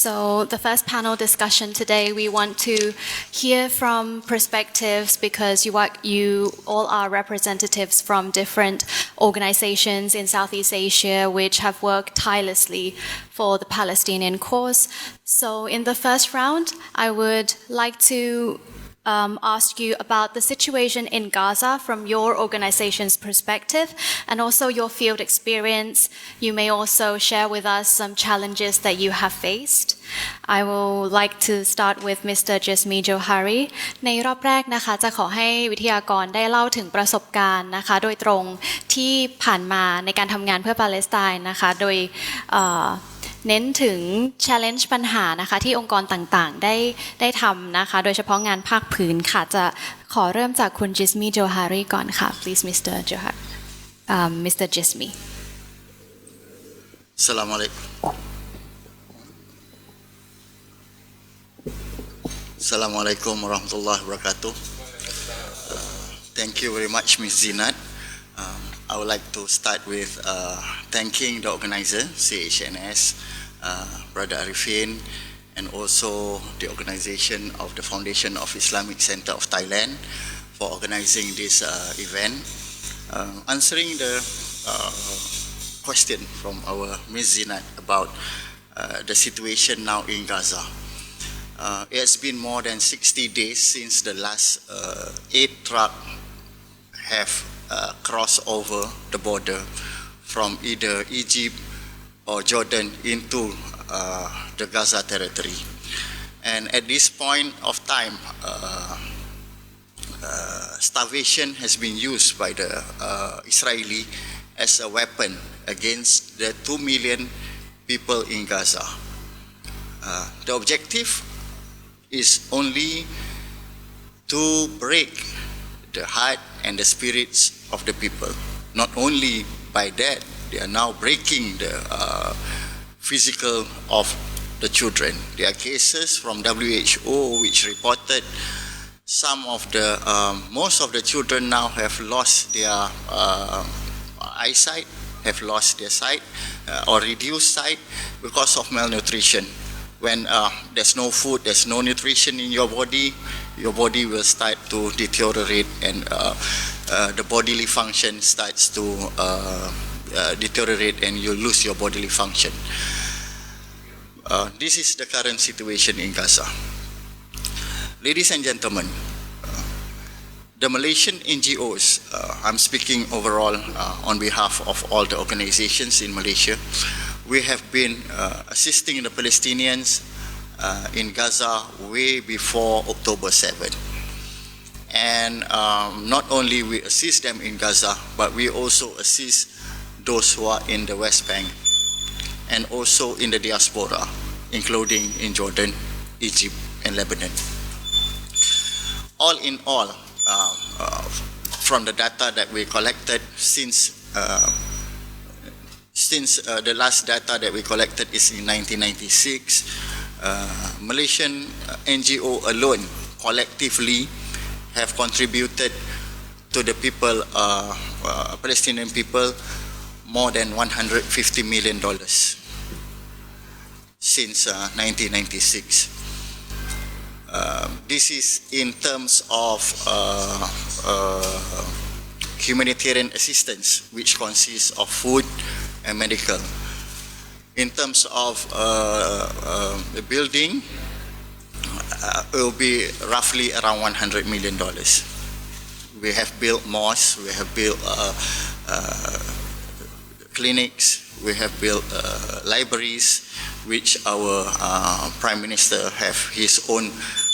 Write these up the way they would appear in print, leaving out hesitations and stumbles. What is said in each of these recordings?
So the first panel discussion today, we want to hear from perspectives because you all are representatives from different organizations in Southeast Asia which have worked tirelessly for the Palestinian cause. So in the first round, I would like to ask you about the situation in Gaza from your organization's perspective and also your field experience. You may also share with us some challenges that you have faced. I would like to start with Mr. Jismi Johari. ในรอบแรกนะคะจะขอให้วิทยากรได้เล่าถึงประสบการณ์นะคะโดยตรงที่ผ่านมาในการทำงานเพื่อปาเลสไตน์นะคะโดยเน้นถึง challenge ปัญหานะคะที่องค์กรต่างๆได้ทำนะคะโดยเฉพาะงานภาคพื้นค่ะจะขอเริ่มจากคุณ Jismi Johari ก่อนค่ะ please Mr. Johari Mr. Jismi Assalamualaikum warahmatullahi wabarakatuh. Thank you very much Ms. Zinat. I would like to start with thanking the organizer, CHNS, Brother Arifin, and also the organization of the Foundation of Islamic Center of Thailand for organizing this event. Answering the question from our Ms. Zinat about the situation now in Gaza. It has been more than 60 days since the last 8 trucks have crossed over the border from either Egypt or Jordan into the Gaza territory. And at this point of time, starvation has been used by the Israeli as a weapon against the 2 million people in Gaza. The objective is only to break the heart and the spirits of the people. Not only by that, they are now breaking the physical of the children. There are cases from WHO which reported most of the children now have lost their eyesight, have lost their sight or reduced sight because of malnutrition. When there's no food, there's no nutrition in your body will start to deteriorate and the bodily function starts to deteriorate and you lose your bodily function. This is the current situation in Gaza. Ladies and gentlemen, the Malaysian NGOs, I'm speaking overall on behalf of all the organizations in Malaysia, we have been assisting the Palestinians in Gaza way before October 7. And not only we assist them in Gaza, but we also assist those who are in the West Bank and also in the diaspora, including in Jordan, Egypt, and Lebanon. All in all, from the data that we collected since the last data that we collected is in 1996, Malaysian NGO alone collectively have contributed to the people, Palestinian people, more than $150 million since 1996. This is in terms of humanitarian assistance, which consists of food and medical. In terms of the building, it will be roughly around $100 million. We have built mosques, we have built clinics, we have built libraries, which our Prime Minister have his own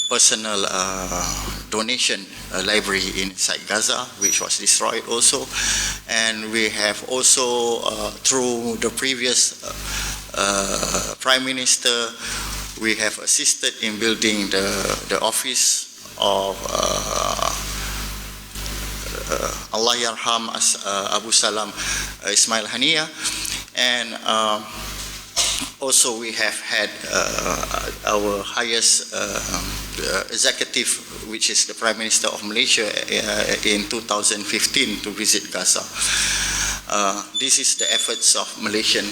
personal donation library inside Gaza, which was destroyed also. And we have also, through the previous Prime Minister, we have assisted in building the office of Allah Yarham Abu Salam Ismail Hania, and also we have had our highest executive, which is the Prime Minister of Malaysia, in 2015 to visit Gaza. This is the efforts of Malaysian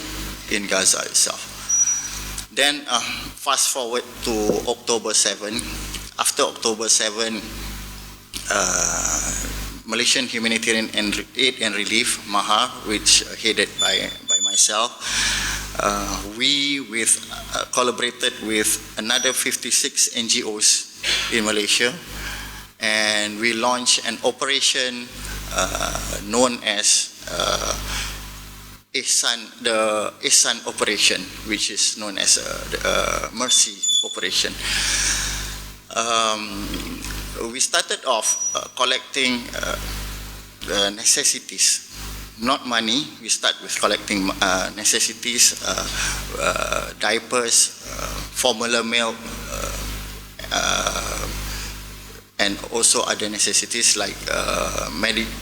in Gaza itself. Then fast forward to October 7. After October 7, Malaysian Humanitarian Aid and Relief, MAHA, which headed by myself, we collaborated with another 56 NGOs in Malaysia, and we launched an operation known as the Ihsan operation, which is known as the Mercy operation. We started off collecting necessities, not money. We start with collecting necessities, diapers, formula milk, and also other necessities like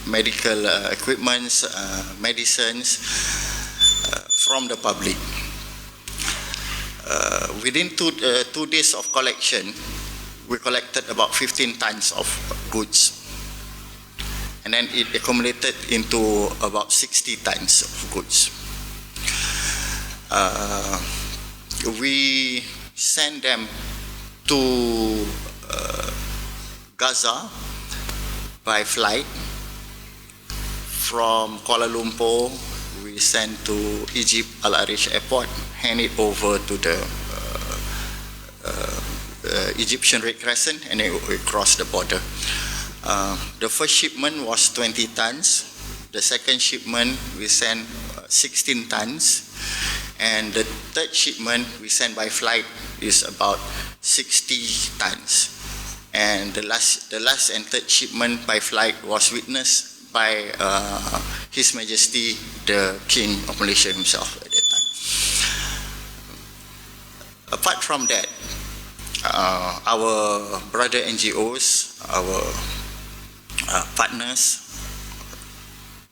medical equipments, medicines from the public. Within 2 days of collection, we collected about 15 tons of goods, and then it accumulated into about 60 tons of goods. We sent them to Gaza by flight. From Kuala Lumpur, we sent to Egypt, Al-Arish airport, hand it over to the Egyptian Red Crescent, and it crossed the border. The first shipment was 20 tons. The second shipment we sent 16 tons, and the third shipment we sent by flight is about 60 tons. And the last and third shipment by flight was witnessed by His Majesty the King of Malaysia himself at that time. Apart from that, our brother NGOs, our partners,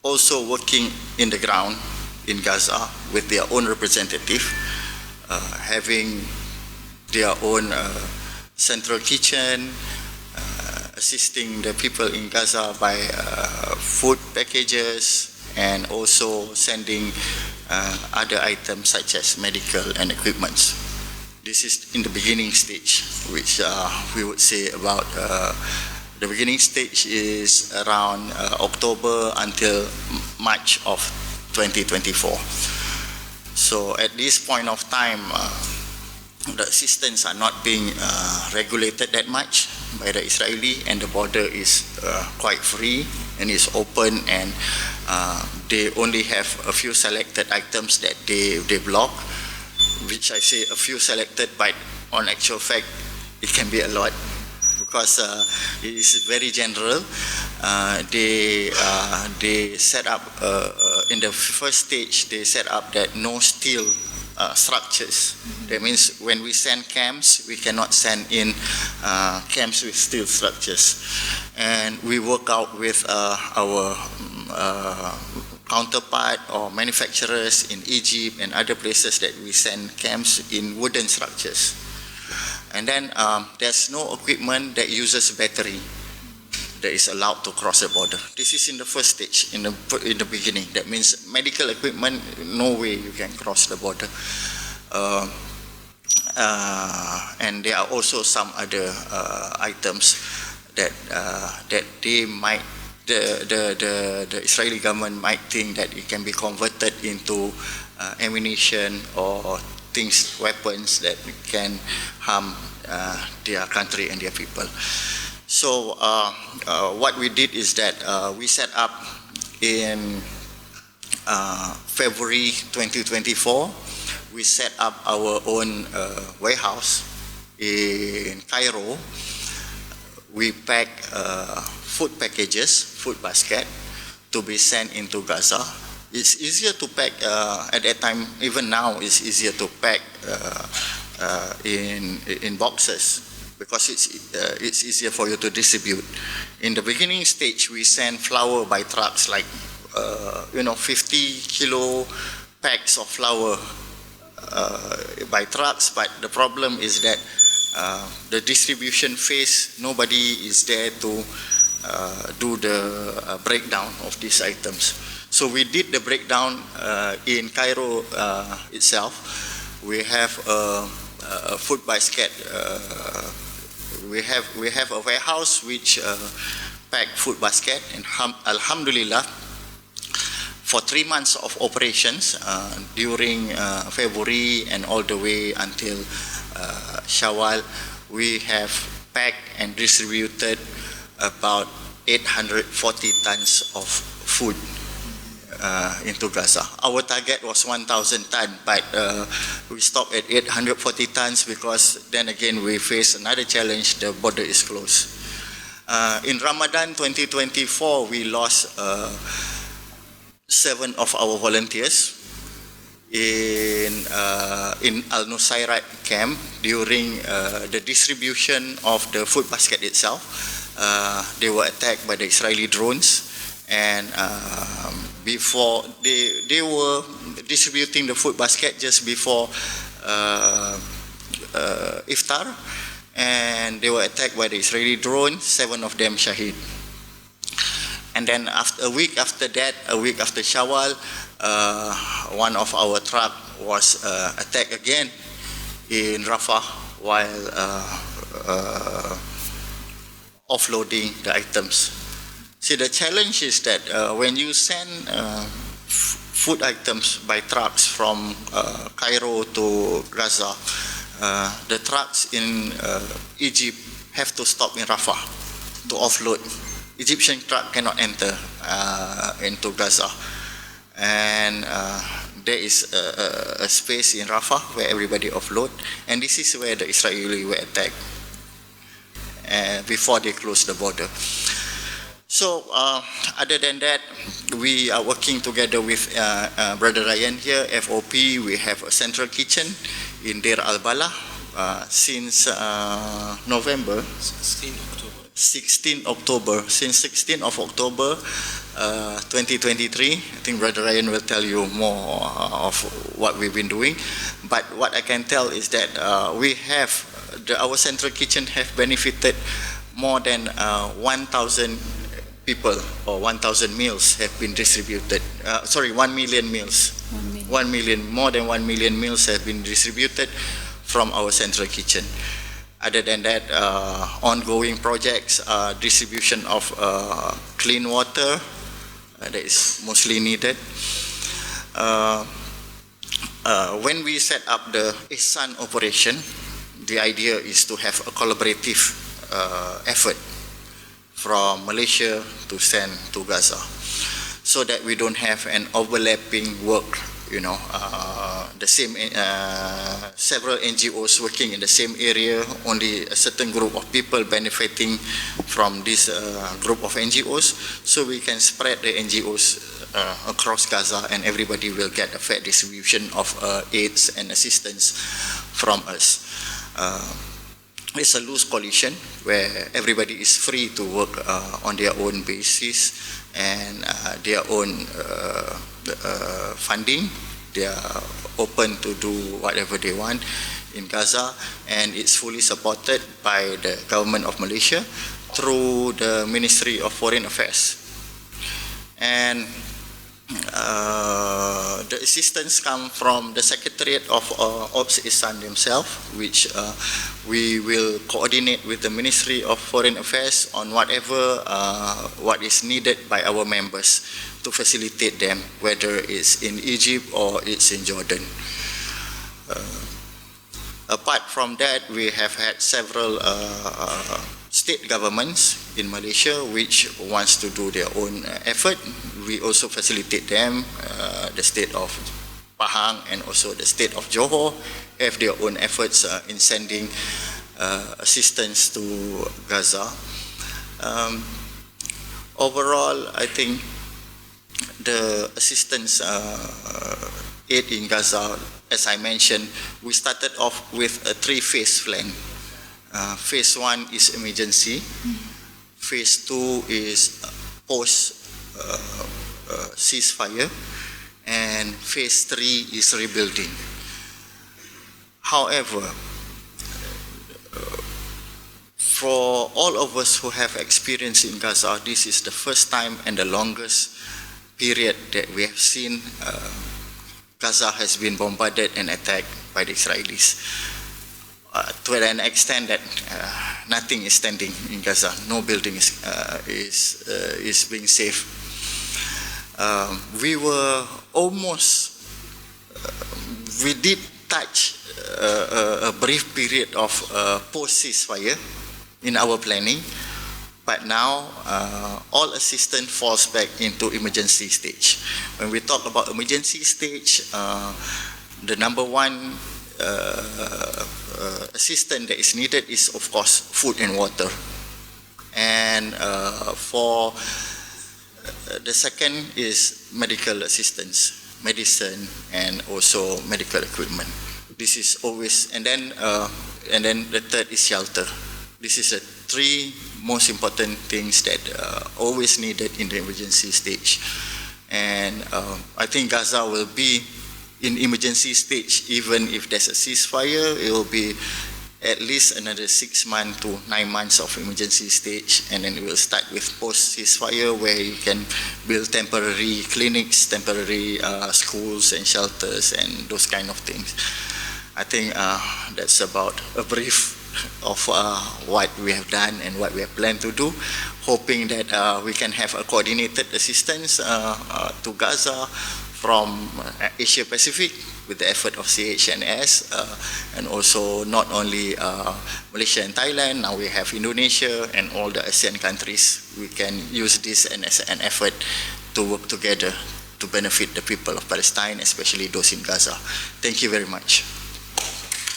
also working in the ground in Gaza with their own representative, having their own central kitchen, assisting the people in Gaza by food packages, and also sending other items such as medical and equipments. This is in the beginning stage, which we would say about the beginning stage is around October until March of 2024. So at this point of time, the assistance are not being regulated that much by the Israeli, and the border is quite free and is open, and they only have a few selected items that they block, which I say a few selected, but on actual fact it can be a lot, because it is very general. They set up in the first stage, they set up that no steel structures. That means when we send camps, we cannot send in camps with steel structures. And we work out with our counterpart or manufacturers in Egypt and other places that we send camps in wooden structures. And then there's no equipment that uses battery that is allowed to cross the border. This is in the first stage, in the beginning. That means medical equipment, no way you can cross the border. And there are also some other items that they might, the Israeli government might think that it can be converted into ammunition or things, weapons that can harm their country and their people. So what we did is that we set up in February 2024, we set up our own warehouse in Cairo. We pack food packages, food basket, to be sent into Gaza. It's easier to pack at that time, even now it's easier to pack in boxes, because it's easier for you to distribute. In the beginning stage, we send flour by trucks, like 50 kilo packs of flour by trucks. But the problem is that the distribution phase, nobody is there to do the breakdown of these items. So we did the breakdown in Cairo itself. we have a food basket. We have a warehouse which pack food basket, and Alhamdulillah, for 3 months of operations during February and all the way until Shawwal, we have packed and distributed about 840 tons of food into Gaza. Our target was 1,000 tons, but we stopped at 840 tons because then again we face another challenge, the border is closed. In Ramadan 2024, we lost 7 of our volunteers in Al-Nusayrat camp during the distribution of the food basket itself. They were attacked by the Israeli drones, and before they were distributing the food basket just before iftar, and they were attacked by the Israeli drone. 7 of them shahid. And then a week after that, a week after Shawwal, one of our truck was attacked again in Rafah while offloading the items. See, the challenge is that when you send food items by trucks from Cairo to Gaza, the trucks in Egypt have to stop in Rafah to offload. Egyptian truck cannot enter into Gaza, and there is a space in Rafah where everybody offload, and this is where the Israeli were attacked before they closed the border. So other than that, we are working together with Brother Raiyan here, FOP. We have a central kitchen in Deir al-Balah since November. 16 October. Since 16th of October 2023, I think Brother Raiyan will tell you more of what we've been doing. But what I can tell is that our central kitchen have benefited more than 1,000 people, or 1,000 meals have been distributed. 1 million meals. 1 million, more than 1 million meals have been distributed from our central kitchen. Other than that, ongoing projects, distribution of clean water, that is mostly needed. When we set up the Ihsan operation, the idea is to have a collaborative effort from Malaysia to send to Gaza, so that we don't have an overlapping work. The same several NGOs working in the same area, only a certain group of people benefiting from this group of NGOs, so we can spread the NGOs across Gaza, and everybody will get a fair distribution of aids and assistance from us. It's a loose coalition where everybody is free to work on their own basis and their own funding. They are open to do whatever they want in Gaza, and it's fully supported by the government of Malaysia through the Ministry of Foreign Affairs. And the assistance comes from the Secretariat of Ops Ihsan themselves, which we will coordinate with the Ministry of Foreign Affairs on whatever what is needed by our members to facilitate them, whether it's in Egypt or it's in Jordan. Apart from that, we have had several state governments in Malaysia which wants to do their own effort. We also facilitate them. The state of Pahang and also the state of Johor have their own efforts in sending assistance to Gaza. Overall, I think the assistance aid in Gaza, as I mentioned, we started off with a 3-phase plan. Phase 1 is emergency. Phase 2 is post ceasefire, and phase 3 is rebuilding. However, for all of us who have experience in Gaza, this is the first time and the longest period that we have seen Gaza has been bombarded and attacked by the Israelis. To an extent that nothing is standing in Gaza, no building is being saved. We were almost, we did touch a brief period of post-ceasefire in our planning, but now all assistance falls back into emergency stage. When we talk about emergency stage, the number one assistance that is needed is, of course, food and water. And for the second is medical assistance, medicine, and also medical equipment. This is always, and then the third is shelter. This is the three most important things that always needed in the emergency stage. And I think Gaza will be in emergency stage. Even if there's a ceasefire, it will be at least another 6 months to 9 months of emergency stage, and then we will start with post-ceasefire, where you can build temporary clinics, temporary schools and shelters and those kind of things. I think that's about a brief of what we have done and what we have planned to do, hoping that we can have a coordinated assistance to Gaza from Asia Pacific with the effort of CHNS, and also not only Malaysia and Thailand, now we have Indonesia and all the ASEAN countries. We can use this as an effort to work together to benefit the people of Palestine, especially those in Gaza. Thank you very much.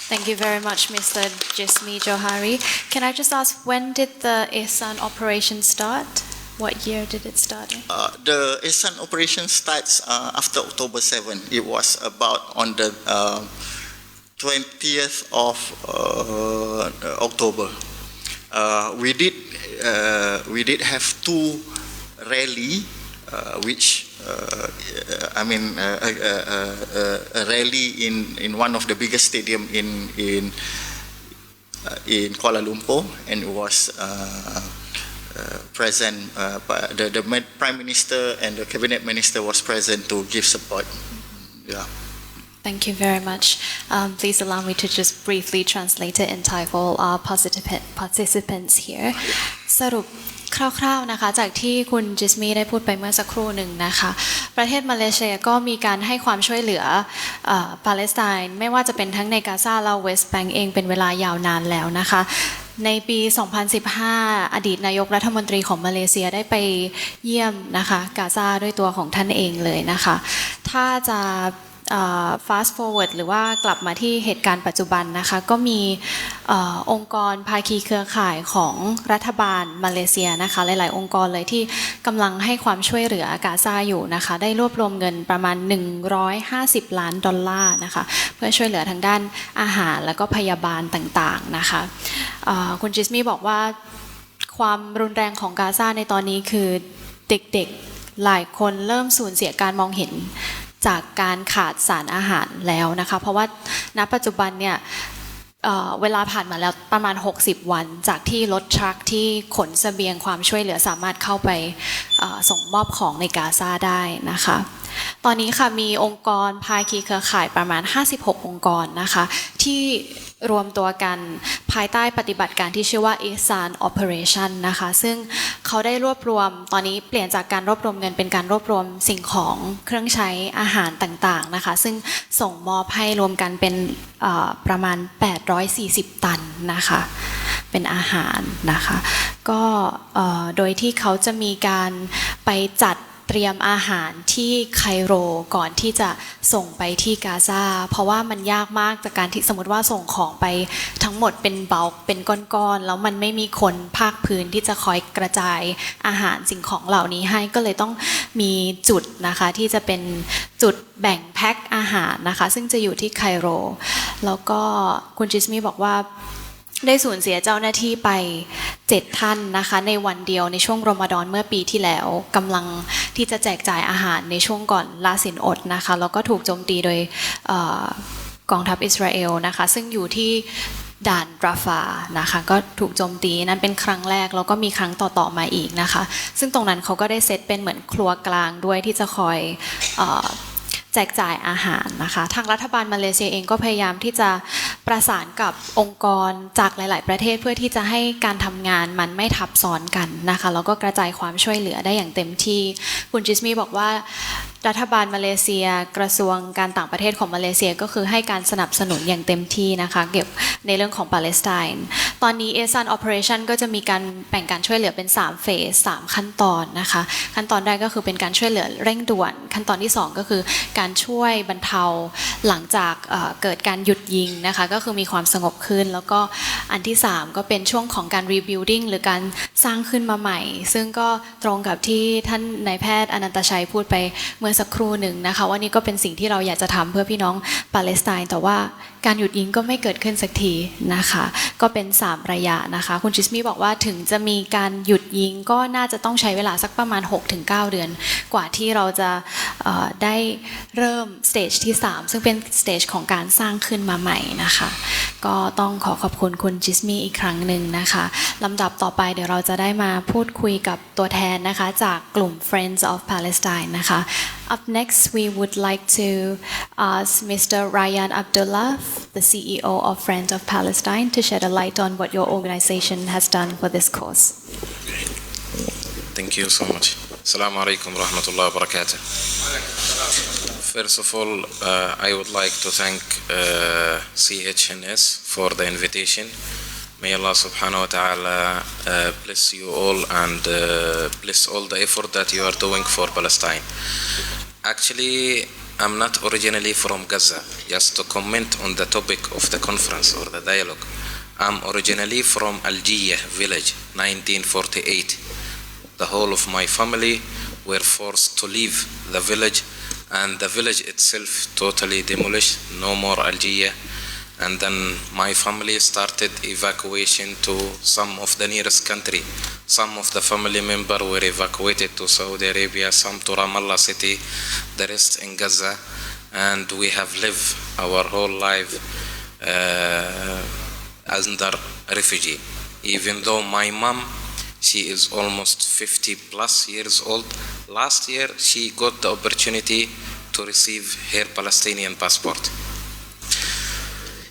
Thank you very much, Mr. Jismi Johari. Can I just ask, when did the Ihsan operation start? What year did it start? The Ihsan operation starts after October 7. It was about on the 20th of October. We did have two rally, which a rally in one of the biggest stadium in Kuala Lumpur, and it was present. The Prime Minister and the Cabinet Minister was present to give support. Yeah. Thank you very much. Please allow me to just briefly translate it in Thai for all our participants here. สรุปคร่าวๆนะคะจากที่คุณจิสมีได้พูดไปเมื่อสักครู่หนึ่งนะคะประเทศมาเลเซียก็มีการให้ความช่วยเหลือปาเลสไตน์ไม่ว่าจะเป็นทั้งในกาซาและเวสต์แบงก์เองเป็นเวลายาวนานแล้วนะคะในปี 2015 อดีตนายกรัฐมนตรีของมาเลเซียได้ไปเยี่ยมนะคะกาซาด้วยตัวของท่านเองเลยนะคะถ้าจะfast forward หรือว่ากลับมาที่เหตุการณ์ปัจจุบันนะคะก็มีองค์กรภาคีเครือข่ายของรัฐบาลมาเลเซียนะคะหลายๆองค์กรเลยที่กำลังให้ความช่วยเหลือกาซาอยู่นะคะได้รวบรวมเงินประมาณ$150 ล้านนะคะเพื่อช่วยเหลือทางด้านอาหารแล้วก็พยาบาลต่างๆนะคะคุณจิสมี่บอกว่าความรุนแรงของกาซาในตอนนี้คือเด็กๆหลายคนเริ่มสูญเสียการมองเห็นจากการขาดสารอาหารแล้วนะคะเพราะว่าณปัจจุบันเนี่ยเวลาผ่านมาแล้วประมาณ60 วันจากที่รถทรัคที่ขนเสบียงความช่วยเหลือสามารถเข้าไปส่งมอบของในกาซาได้นะคะตอนนี้ค่ะมีองค์กรภาคีเครือข่ายประมาณ56 องค์กรนะคะที่รวมตัวกันภายใต้ปฏิบัติการที่ชื่อว่า Ihsan Operation นะคะซึ่งเขาได้รวบรวมตอนนี้เปลี่ยนจากการรวบรวมเงินเป็นการรวบรวมสิ่งของเครื่องใช้อาหารต่างๆนะคะซึ่งส่งมอบให้รวมกันเป็นประมาณ840 ตันนะคะเป็นอาหารนะคะก็โดยที่เขาจะมีการไปจัดเตรียมอาหารที่ไคโรก่อนที่จะส่งไปที่กาซาเพราะว่ามันยากมากจากการที่สมมติว่าส่งของไปทั้งหมดเป็นเบลค์เป็นก้อนๆแล้วมันไม่มีคนภาคพื้นที่จะคอยกระจายอาหารสิ่งของเหล่านี้ให้ก็เลยต้องมีจุดนะคะที่จะเป็นจุดแบ่งแพ็คอาหารนะคะซึ่งจะอยู่ที่ไคโรแล้วก็คุณจิสมีบอกว่าได้สูญเสียเจ้าหน้าที่ไป7 ท่านนะคะในวันเดียวในช่วงรอมฎอนเมื่อปีที่แล้วกำลังที่จะแจกจ่ายอาหารในช่วงก่อนลาศีลอดนะคะแล้วก็ถูกโจมตีโดยกองทัพอิสราเอลนะคะซึ่งอยู่ที่ด่านราฟานะคะก็ถูกโจมตีนั้นเป็นครั้งแรกแล้วก็มีครั้งต่อๆมาอีกนะคะซึ่งตรงนั้นเขาก็ได้เซตเป็นเหมือนครัวกลางด้วยที่จะคอย แจกจ่ายอาหารนะคะทางรัฐบาลมาเลเซียเองก็พยายามที่จะประสานกับองค์กรจากหลายๆประเทศเพื่อที่จะให้การทำงานมันไม่ทับซ้อนกันนะคะแล้วก็กระจายความช่วยเหลือได้อย่างเต็มที่คุณจิสมีบอกว่ารัฐบาลมาเลเซียกระทรวงการต่างประเทศของมาเลเซียก็คือให้การสนับสนุนอย่างเต็มที่นะคะเกี่ยวในเรื่องของปาเลสไตน์ตอนนี้ ASEAN Operation ก็จะมีการแบ่งการช่วยเหลือเป็น3เฟส3ขั้นตอนนะคะขั้นตอนแรกก็คือเป็นการช่วยเหลือเร่งด่วนขั้นตอนที่2ก็คือการช่วยบรรเทาหลังจากเกิดการหยุดยิงนะคะก็คือมีความสงบขึ้นแล้วก็อันที่3ก็เป็นช่วงของการ rebuilding หรือการสร้างขึ้นมาใหม่ซึ่งก็ตรงกับที่ท่านนายแพทย์อนันตชัยพูดไปเมื่อสักครู่หนึ่งนะคะว่านี่ก็เป็นสิ่งที่เราอยากจะทำเพื่อพี่น้องปาเลสไตน์แต่ว่าการหยุดยิงก็ไม่เกิดขึ้นสักทีนะคะก็เป็น3ระยะนะคะคุณจิสมีบอกว่าถึงจะมีการหยุดยิงก็น่าจะต้องใช้เวลาสักประมาณ 6-9 เดือนกว่าที่เราจะได้เริ่มสเตจที่3ซึ่งเป็นสเตจของการสร้างขึ้นมาใหม่นะคะก็ต้องขอบคุณคุณจิสมีอีกครั้งหนึ่งนะคะลำดับต่อไปเดี๋ยวเราจะได้มาพูดคุยกับตัวแทนนะคะจากกลุ่ม Friends of Palestine นะคะ Up next we would like to ask Mr. Raiyan Abdullah, the CEO of Friends of Palestine, to shed a light on what your organization has done for this cause. Thank you so much. Assalamu alaikum wa rahmatullahi wa barakatuh. First of all, I would like to thank CHNS for the invitation. May Allah subhanahu wa ta'ala bless you all and bless all the effort that you are doing for Palestine. Actually, I'm not originally from Gaza. Just to comment on the topic of the conference or the dialogue. I'm originally from Al-Jiyah village, 1948. The whole of my family were forced to leave the village, and the village itself totally demolished, no more Al-Jiyah. And then my family started evacuation to some of the nearest country. Some of the family members were evacuated to Saudi Arabia, some to Ramallah city, the rest in Gaza. And we have lived our whole life under refugee. Even though my mom, she is almost 50 plus years old. Last year, she got the opportunity to receive her Palestinian passport.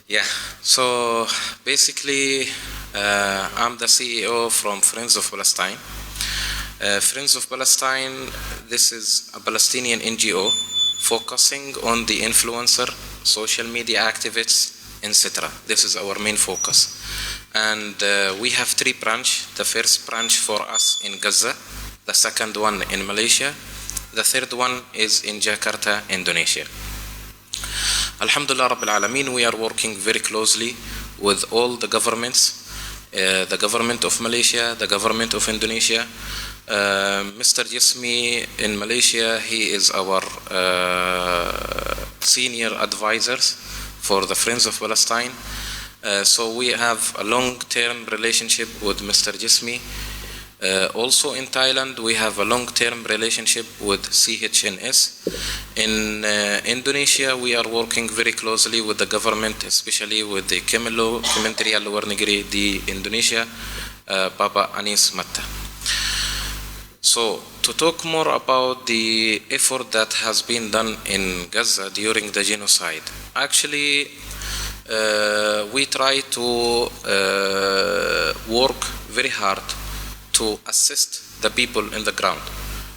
Yeah, so basically I'm the CEO from Friends of Palestine. Friends of Palestine, this is a Palestinian NGO focusing on the influencer, social media activists, etc. This is our main focus. And we have 3 branches. The first branch for us in Gaza, the second one in Malaysia, the third one is in Jakarta, Indonesia. Alhamdulillah Rabbil Alameen, we are working very closely with all the governments, the government of Malaysia, the government of Indonesia. Mr. Jismi in Malaysia, he is our senior advisors for the Friends of Palestine. So we have a long-term relationship with Mr. Jismi. Also in Thailand, we have a long-term relationship with CHNS. In Indonesia, we are working very closely with the government, especially with the Kementerian Luar Negeri di Indonesia, Bapak Anies Mata. So, to talk more about the effort that has been done in Gaza during the genocide, actually, we try to work very hard to assist the people in the ground.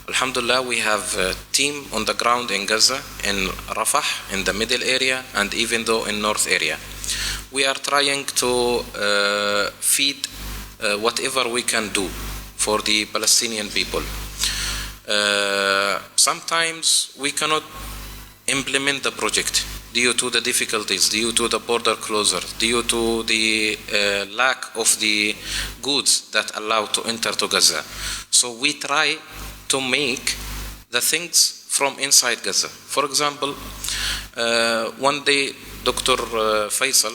Alhamdulillah, we have a team on the ground in Gaza, in Rafah, in the middle area, and even though in north area. We are trying to feed whatever we can do for the Palestinian people. Sometimes we cannot implement the project due to the difficulties, due to the border closure, due to the lack of the goods that allow to enter to Gaza. So we try to make the things from inside Gaza. For example, one day Dr. Faisal,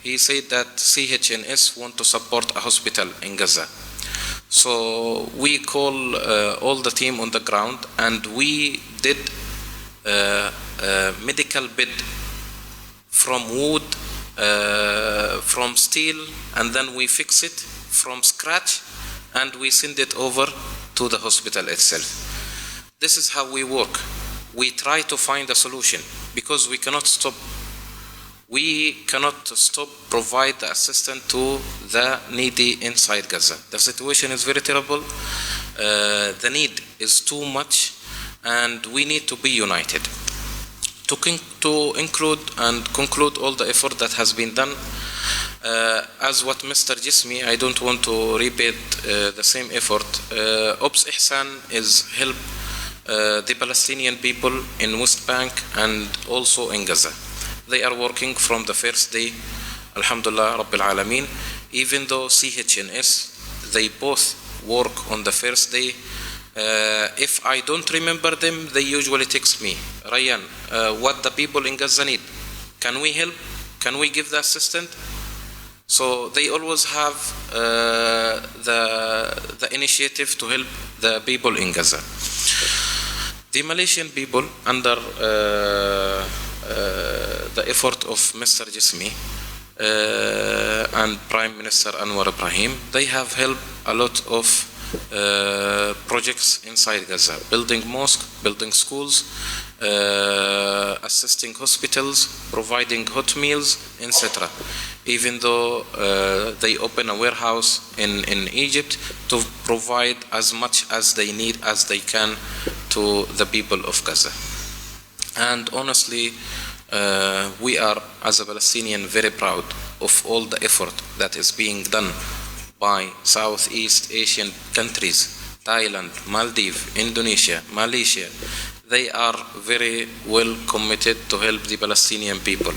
he said that CHNS want to support a hospital in Gaza. So we call all the team on the ground, and we did medical bed from wood, from steel, and then we fix it from scratch, and we send it over to the hospital itself. This is how we work. we try to find a solution because we cannot stop provide the assistance to the needy inside Gaza. The situation is very terrible. The need is too much, and we need to be united. To include and conclude all the effort that has been done, as what Mr. Jismi, I don't want to repeat the same effort. Ops Ihsan is help the Palestinian people in West Bank and also in Gaza. They are working from the first day, Alhamdulillah Rabbil Alameen. Even though CHNS, they both work on the first day. If I don't remember them, they usually text me, Raiyan, what the people in Gaza need. Can we help? Can we give the assistance? So they always have the initiative to help the people in Gaza. The Malaysian people, under the effort of Mr. Jismi and Prime Minister Anwar Ibrahim, they have helped a lot of projects inside Gaza, building mosques, building schools, assisting hospitals, providing hot meals, etc. Even though they open a warehouse in Egypt to provide as much as they need as they can to the people of Gaza. And honestly, we are, as a Palestinian, very proud of all the effort that is being done by Southeast Asian countries, Thailand, Maldives, Indonesia, Malaysia. They are very well committed to help the Palestinian people.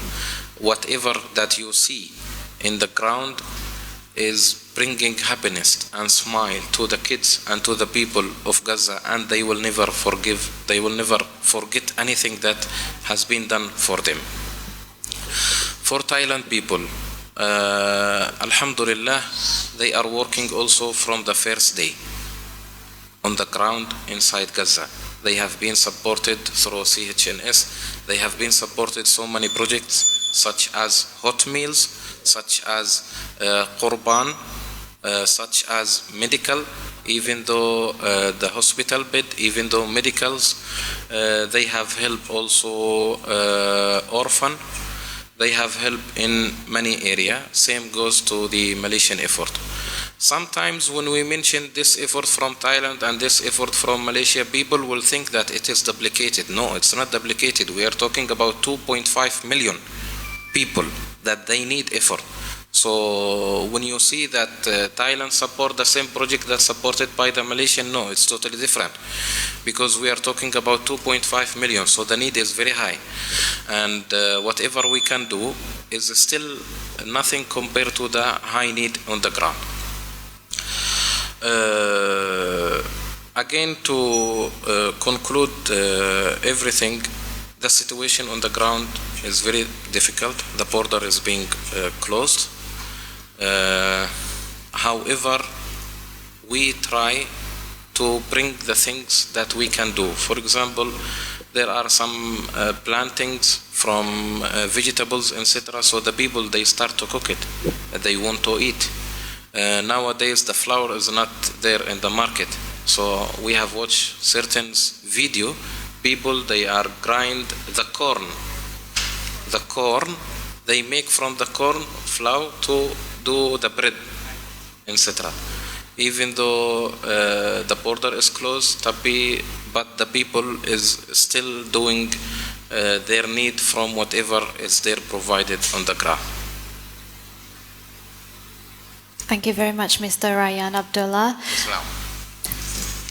Whatever that you see in the ground is bringing happiness and smile to the kids and to the people of Gaza, and they will never forget anything that has been done for them. For Thailand people, Alhamdulillah, they are working also from the first day on the ground inside Gaza. They have been supported through CHNS. They have been supported so many projects such as hot meals, such as Qurban, such as medical, even though the hospital bed, even though medicals, they have helped also orphan. They have helped in many areas. Same goes to the Malaysian effort. Sometimes when we mention this effort from Thailand and this effort from Malaysia, people will think that it is duplicated. No, it's not duplicated. We are talking about 2.5 million people that they need effort. So when you see that Thailand support the same project that's supported by the Malaysian, no, it's totally different. Because we are talking about 2.5 million, so the need is very high. And whatever we can do is still nothing compared to the high need on the ground. Again, to conclude everything, the situation on the ground is very difficult. The border is being closed. However, we try to bring the things that we can do. For example, there are some plantings from vegetables, etc. So the people, they start to cook it. They want to eat. Nowadays, the flour is not there in the market. So we have watched certain video. People, they are grind the corn. The corn, they make from the corn flour to do the bread, etc. Even though the border is closed, but the people is still doing their need from whatever is there provided on the ground. Thank you very much, Mr. Raiyan Abdullah.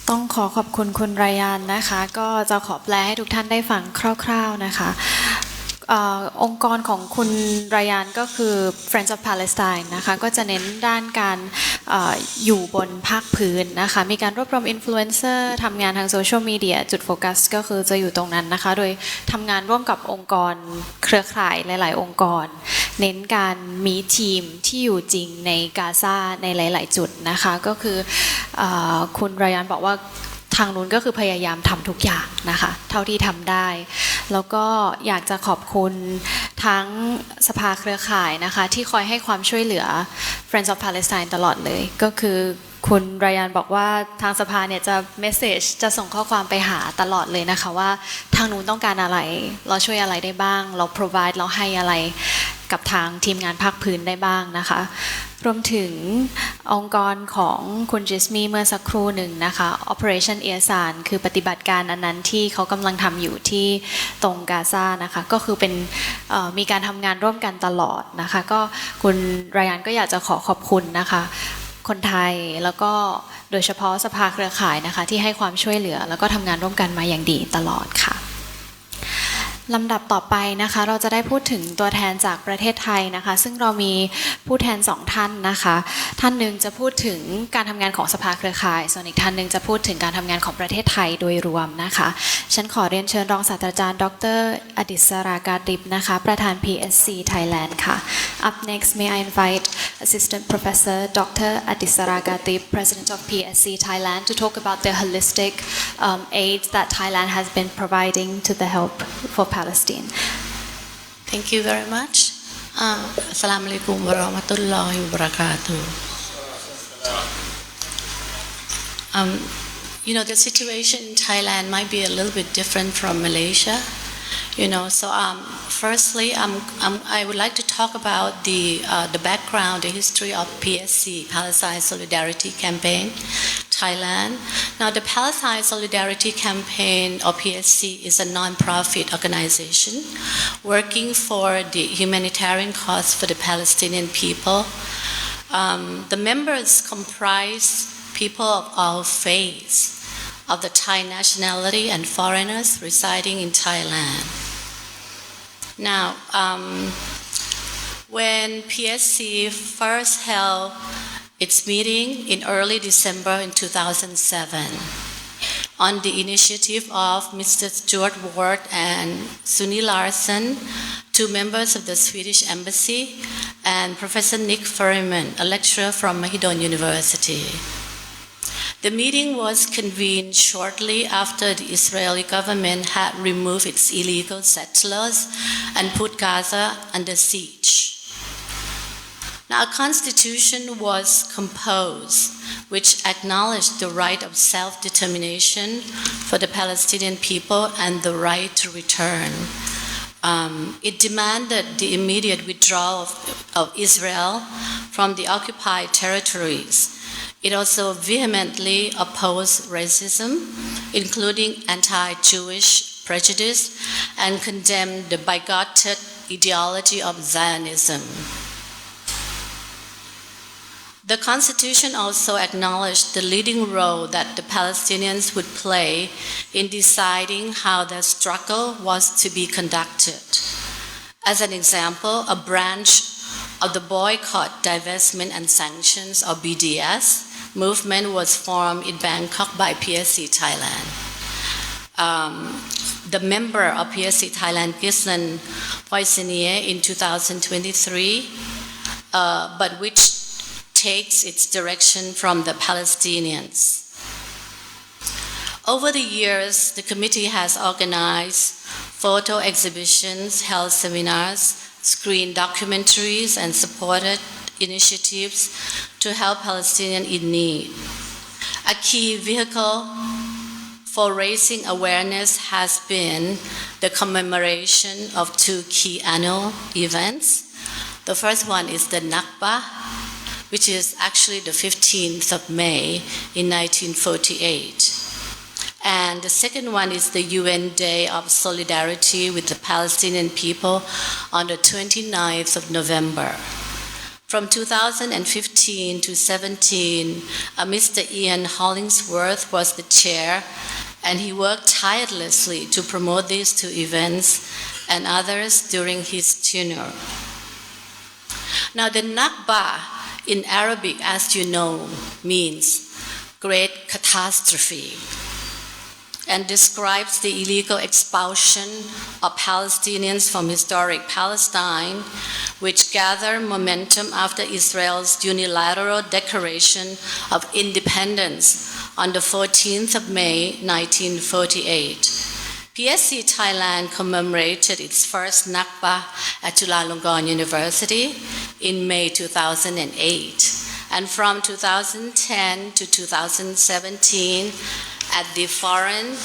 ต้องขอบคุณคุณรายานนะคะก็จะขอแปลให้ทุกท่านได้ฟังคร่าวๆนะคะองค์กรของคุณรายานก็คือ Friends of Palestine นะคะก็จะเน้นด้านการอยู่บนภาคพื้นนะคะมีการรวบรวมอินฟลูเอนเซอร์ทำงานทางโซเชียลมีเดียจุดโฟกัสก็คือจะอยู่ตรงนั้นนะคะโดยทำงานร่วมกับองค์กรเครือข่ายหลายๆองค์กรเน้นการมีทีมที่อยู่จริงในกาซาในหลายๆจุดนะคะก็คือคุณรายานบอกว่าทางนู้นก็คือพยายามทำทุกอย่างนะคะเท่าที่ทำได้แล้วก็อยากจะขอบคุณทั้งสภาเครือข่ายนะคะที่คอยให้ความช่วยเหลือ Friends of Palestine ตลอดเลยก็คือค คุณไรอันบอกว่าทางสภาเนี่ยจะเมสเสจจะส่งข้อความไปหาตลอดเลยนะคะว่าทางนู้นต้องการอะไรเราช่วยอะไรได้บ้างเรา provide เราให้อะไรกับทางทีมงานภาคพื้นได้บ้างนะคะรวมถึงองค์กรของคุณจิสมีเมื่อสักครู่หนึ่งนะคะ Operation เอียซานคือปฏิบัติการอันนั้นที่เขากำลังทำอยู่ที่ตรงกาซานะคะก็คือเป็นมีการทำงานร่วมกันตลอดนะคะก็คุณไรอันก็อยากจะขอบคุณนะคะคนไทยแล้วก็โดยเฉพาะสภาเครือข่ายนะคะที่ให้ความช่วยเหลือแล้วก็ทำงานร่วมกันมาอย่างดีตลอดค่ะลำดับต่อไปนะคะเราจะได้พูดถึงตัวแทนจากประเทศไทยนะคะซึ่งเรามีผู้แทน2ท่านนะคะท่านหนึ่งจะพูดถึงการทำงานของสภาเครือข่ายส่วนอีกท่านหนึ่งจะพูดถึงการทำงานของประเทศไทยโดยรวมนะคะฉันขอเรียนเชิญรองศาสตราจารย์ดร.อดิศรากาติบนะคะประธาน PSC Thailand ค่ะ Up next may I invite Assistant Professor Dr. Adisara Gatib, President of PSC Thailand, to talk about the holistic aid that Thailand has been providing to the help for Palestine. Thank you very much. Assalamu alaikum warahmatullahi wabarakatuh. The situation in Thailand might be a little bit different from Malaysia. Firstly, I would like to talk about the background, the history of PSC, Palestine Solidarity Campaign, Thailand. Now, the Palestine Solidarity Campaign, or PSC, is a non-profit organization working for the humanitarian cause for the Palestinian people. The members comprise people of all faiths, of the Thai nationality and foreigners residing in Thailand. Now, when PSC first held its meeting in early December in 2007, on the initiative of Mr. Stuart Ward and Sunil Larsen, 2 members of the Swedish Embassy, and Professor Nick Ferryman, a lecturer from Mahidol University. The meeting was convened shortly after the Israeli government had removed its illegal settlers and put Gaza under siege. Now, a constitution was composed which acknowledged the right of self-determination for the Palestinian people and the right to return. It demanded the immediate withdrawal of Israel from the occupied territories. It also vehemently opposed racism, including anti-Jewish prejudice, and condemned the bigoted ideology of Zionism. The Constitution also acknowledged the leading role that the Palestinians would play in deciding how their struggle was to be conducted. As an example, a branch of the Boycott, Divestment and Sanctions, or BDS, movement was formed in Bangkok by PSC Thailand. The member of PSC Thailand, Gislen Poissonier, in 2023, but which takes its direction from the Palestinians. Over the years, the committee has organized photo exhibitions, held seminars, screened documentaries, and supported initiatives to help Palestinians in need. A key vehicle for raising awareness has been the commemoration of 2 key annual events. The first one is the Nakba, which is actually the 15th of May in 1948. And the second one is the UN Day of Solidarity with the Palestinian people on the 29th of November. From 2015 to 17, Mr. Ian Hollingsworth was the chair, and he worked tirelessly to promote these 2 events and others during his tenure. Now, the Nakba in Arabic, as you know, means great catastrophe, and describes the illegal expulsion of Palestinians from historic Palestine, which gathered momentum after Israel's unilateral declaration of independence on the 14th of May, 1948. PSC Thailand commemorated its first Nakba at Chulalongkorn University in May 2008. And from 2010 to 2017 at the Foreign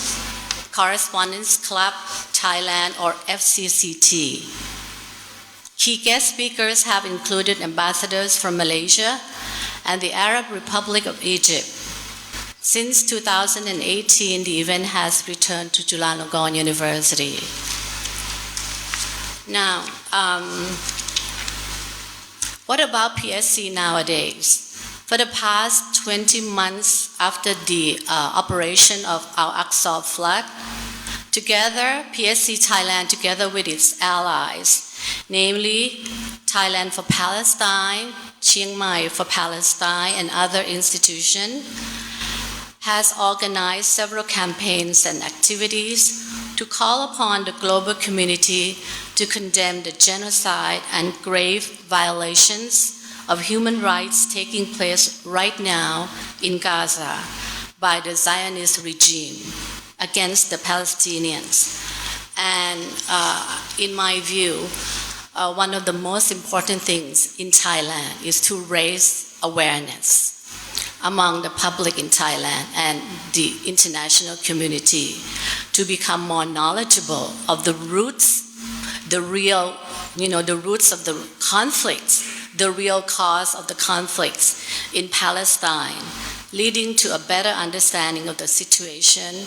Correspondence Club Thailand or FCCT. Key guest speakers have included ambassadors from Malaysia and the Arab Republic of Egypt. Since 2018, the event has returned to Chulalongkorn University. Now, what about PSC nowadays? For the past 20 months after the operation of Al-Aqsa flood, together, PSC Thailand, together with its allies, namely Thailand for Palestine, Chiang Mai for Palestine, and other institutions, has organized several campaigns and activities to call upon the global community to condemn the genocide and grave violations of human rights taking place right now in Gaza by the Zionist regime against the Palestinians. And in my view, one of the most important things in Thailand is to raise awareness among the public in Thailand and the international community to become more knowledgeable of the roots, the roots of the conflicts, the real cause of the conflicts in Palestine, leading to a better understanding of the situation.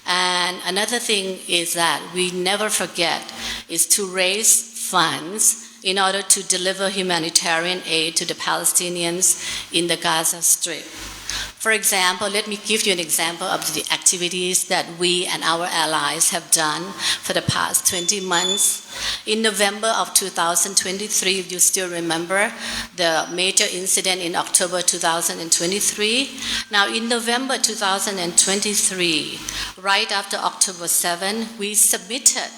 And another thing is that we never forget is to raise funds in order to deliver humanitarian aid to the Palestinians in the Gaza Strip. For example, let me give you an example of the activities that we and our allies have done for the past 20 months. In November of 2023, if you still remember the major incident in October 2023. Now in November 2023, right after October 7, we submitted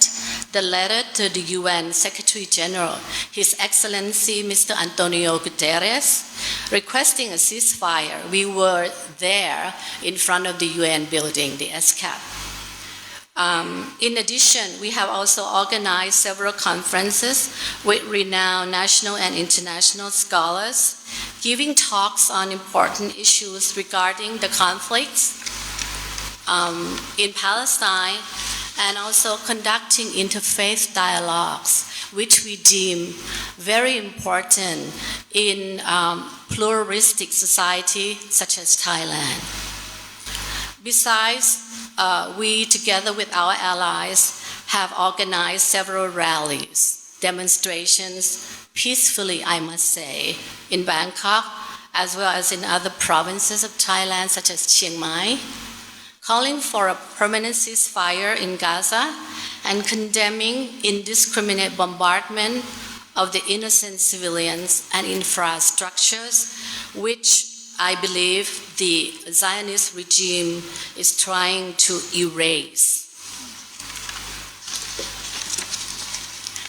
the letter to the UN Secretary General, His Excellency Mr. Antonio Guterres, requesting a ceasefire. We were there in front of the UN building, the SCAP. In addition, we have also organized several conferences with renowned national and international scholars, giving talks on important issues regarding the conflicts in Palestine, and also conducting interfaith dialogues, which we deem very important in pluralistic society such as Thailand. Besides, we, together with our allies, have organized several rallies, demonstrations, peacefully, I must say, in Bangkok, as well as in other provinces of Thailand, such as Chiang Mai, calling for a permanent ceasefire in Gaza and condemning indiscriminate bombardment of the innocent civilians and infrastructures, which I believe the Zionist regime is trying to erase.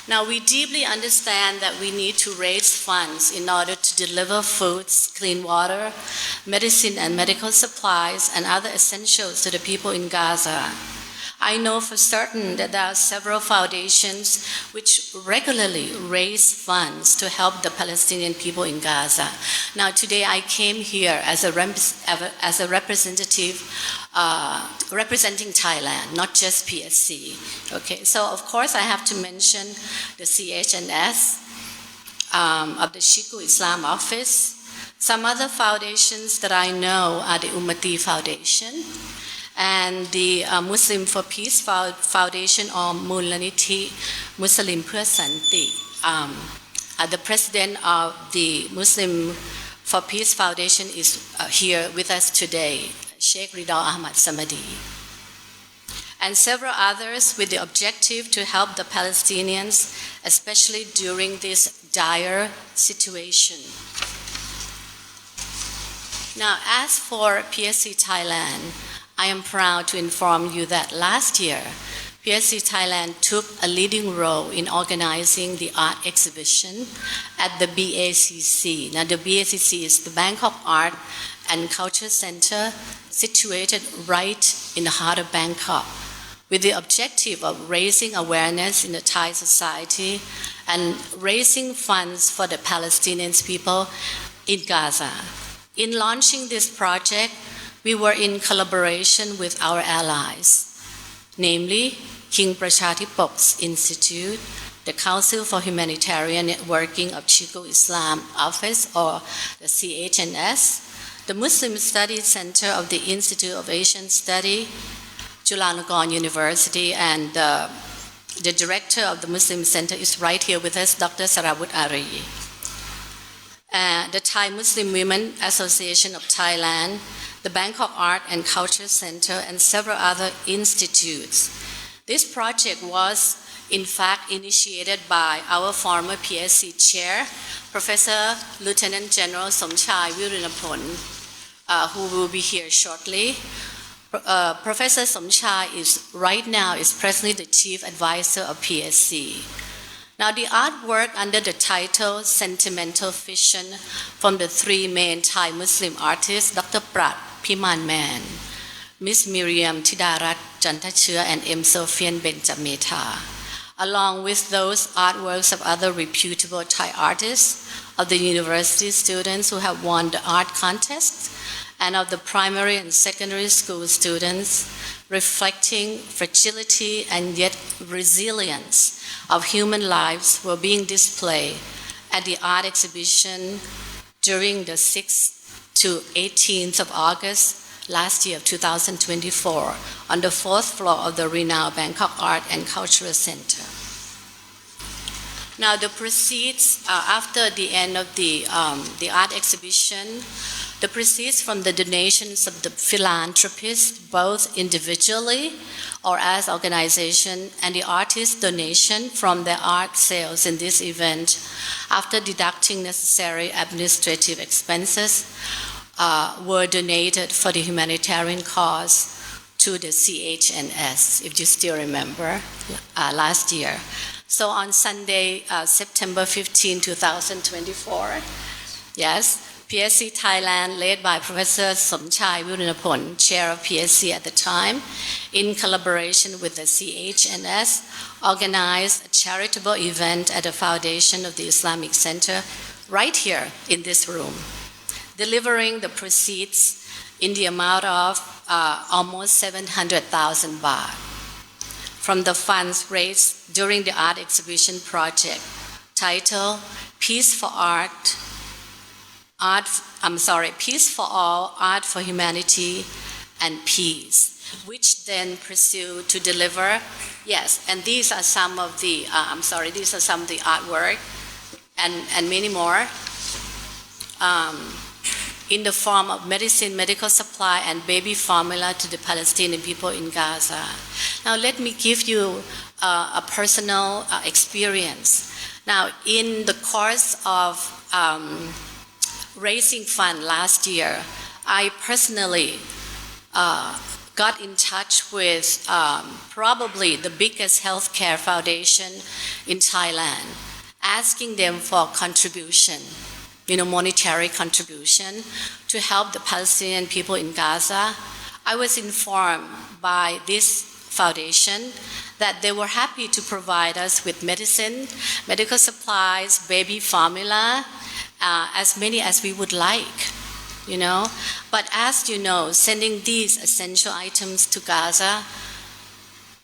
Now, we deeply understand that we need to raise funds in order to deliver foods, clean water, medicine and medical supplies, and other essentials to the people in Gaza. I know for certain that there are several foundations which regularly raise funds to help the Palestinian people in Gaza. Now, today I came here as a representative representing Thailand, not just PSC. Okay, so of course I have to mention the CHNS of the Shiku Islam Office. Some other foundations that I know are the Ummati Foundation and the Muslim for Peace Foundation or Mulaniti Muslim Pheu Santi. The president of the Muslim for Peace Foundation is here with us today, Sheikh Ridha Ahmad Samadi, and several others with the objective to help the Palestinians, especially during this dire situation. Now, as for PSC Thailand, I am proud to inform you that last year, PSC Thailand took a leading role in organizing the art exhibition at the BACC. Now, the BACC is the Bangkok Art and Culture Center, situated right in the heart of Bangkok, with the objective of raising awareness in the Thai society and raising funds for the Palestinian people in Gaza. In launching this project, we were in collaboration with our allies, namely King Prachadipak's Institute, the Council for Humanitarian Networking of Chico Islam Office, or the CHNS, the Muslim Studies Center of the Institute of Asian Study, Chulalongkorn University, and the director of the Muslim Center is right here with us, Dr. Sarawut Ari. The Thai Muslim Women Association of Thailand, the Bangkok Art and Culture Center, and several other institutes. This project was, in fact, initiated by our former PSC chair, Professor Lieutenant General Somchai Virinapon, who will be here shortly. Professor Somchai is presently the chief advisor of PSC. Now, the artwork under the title Sentimental Vision from the three main Thai Muslim artists, Dr. Prat Piman Man, Miss Miriam Tidarat Jantachua, and M. Sofian Benjameta, along with those artworks of other reputable Thai artists, of the university students who have won the art contest, and of the primary and secondary school students, reflecting fragility and yet resilience of human lives, were being displayed at the art exhibition during the 6th to 18th of August last year of 2024 on the 4th floor of the renowned Bangkok Art and Cultural Center. Now, the proceeds after the end of the art exhibition, the proceeds from the donations of the philanthropists, both individually or as organization, and the artists' donation from their art sales in this event, after deducting necessary administrative expenses, were donated for the humanitarian cause to the CHNS, if you still remember, last year. So on Sunday, September 15, 2024, yes, PSC Thailand, led by Professor Somchai Virinapon, chair of PSC at the time, in collaboration with the CHNS, organized a charitable event at the foundation of the Islamic Center right here in this room, delivering the proceeds in the amount of almost 700,000 baht from the funds raised during the art exhibition project titled Peace for All, Art for Humanity and Peace, which then pursued to deliver, yes, and these are some of the, these are some of the artwork and many more, in the form of medicine, medical supply, and baby formula to the Palestinian people in Gaza. Now, let me give you a personal experience. Now, in the course of raising funds last year, I personally got in touch with probably the biggest healthcare foundation in Thailand, asking them for contribution, monetary contribution to help the Palestinian people in Gaza. I was informed by this foundation that they were happy to provide us with medicine, medical supplies, baby formula, as many as we would like, But as you know, sending these essential items to Gaza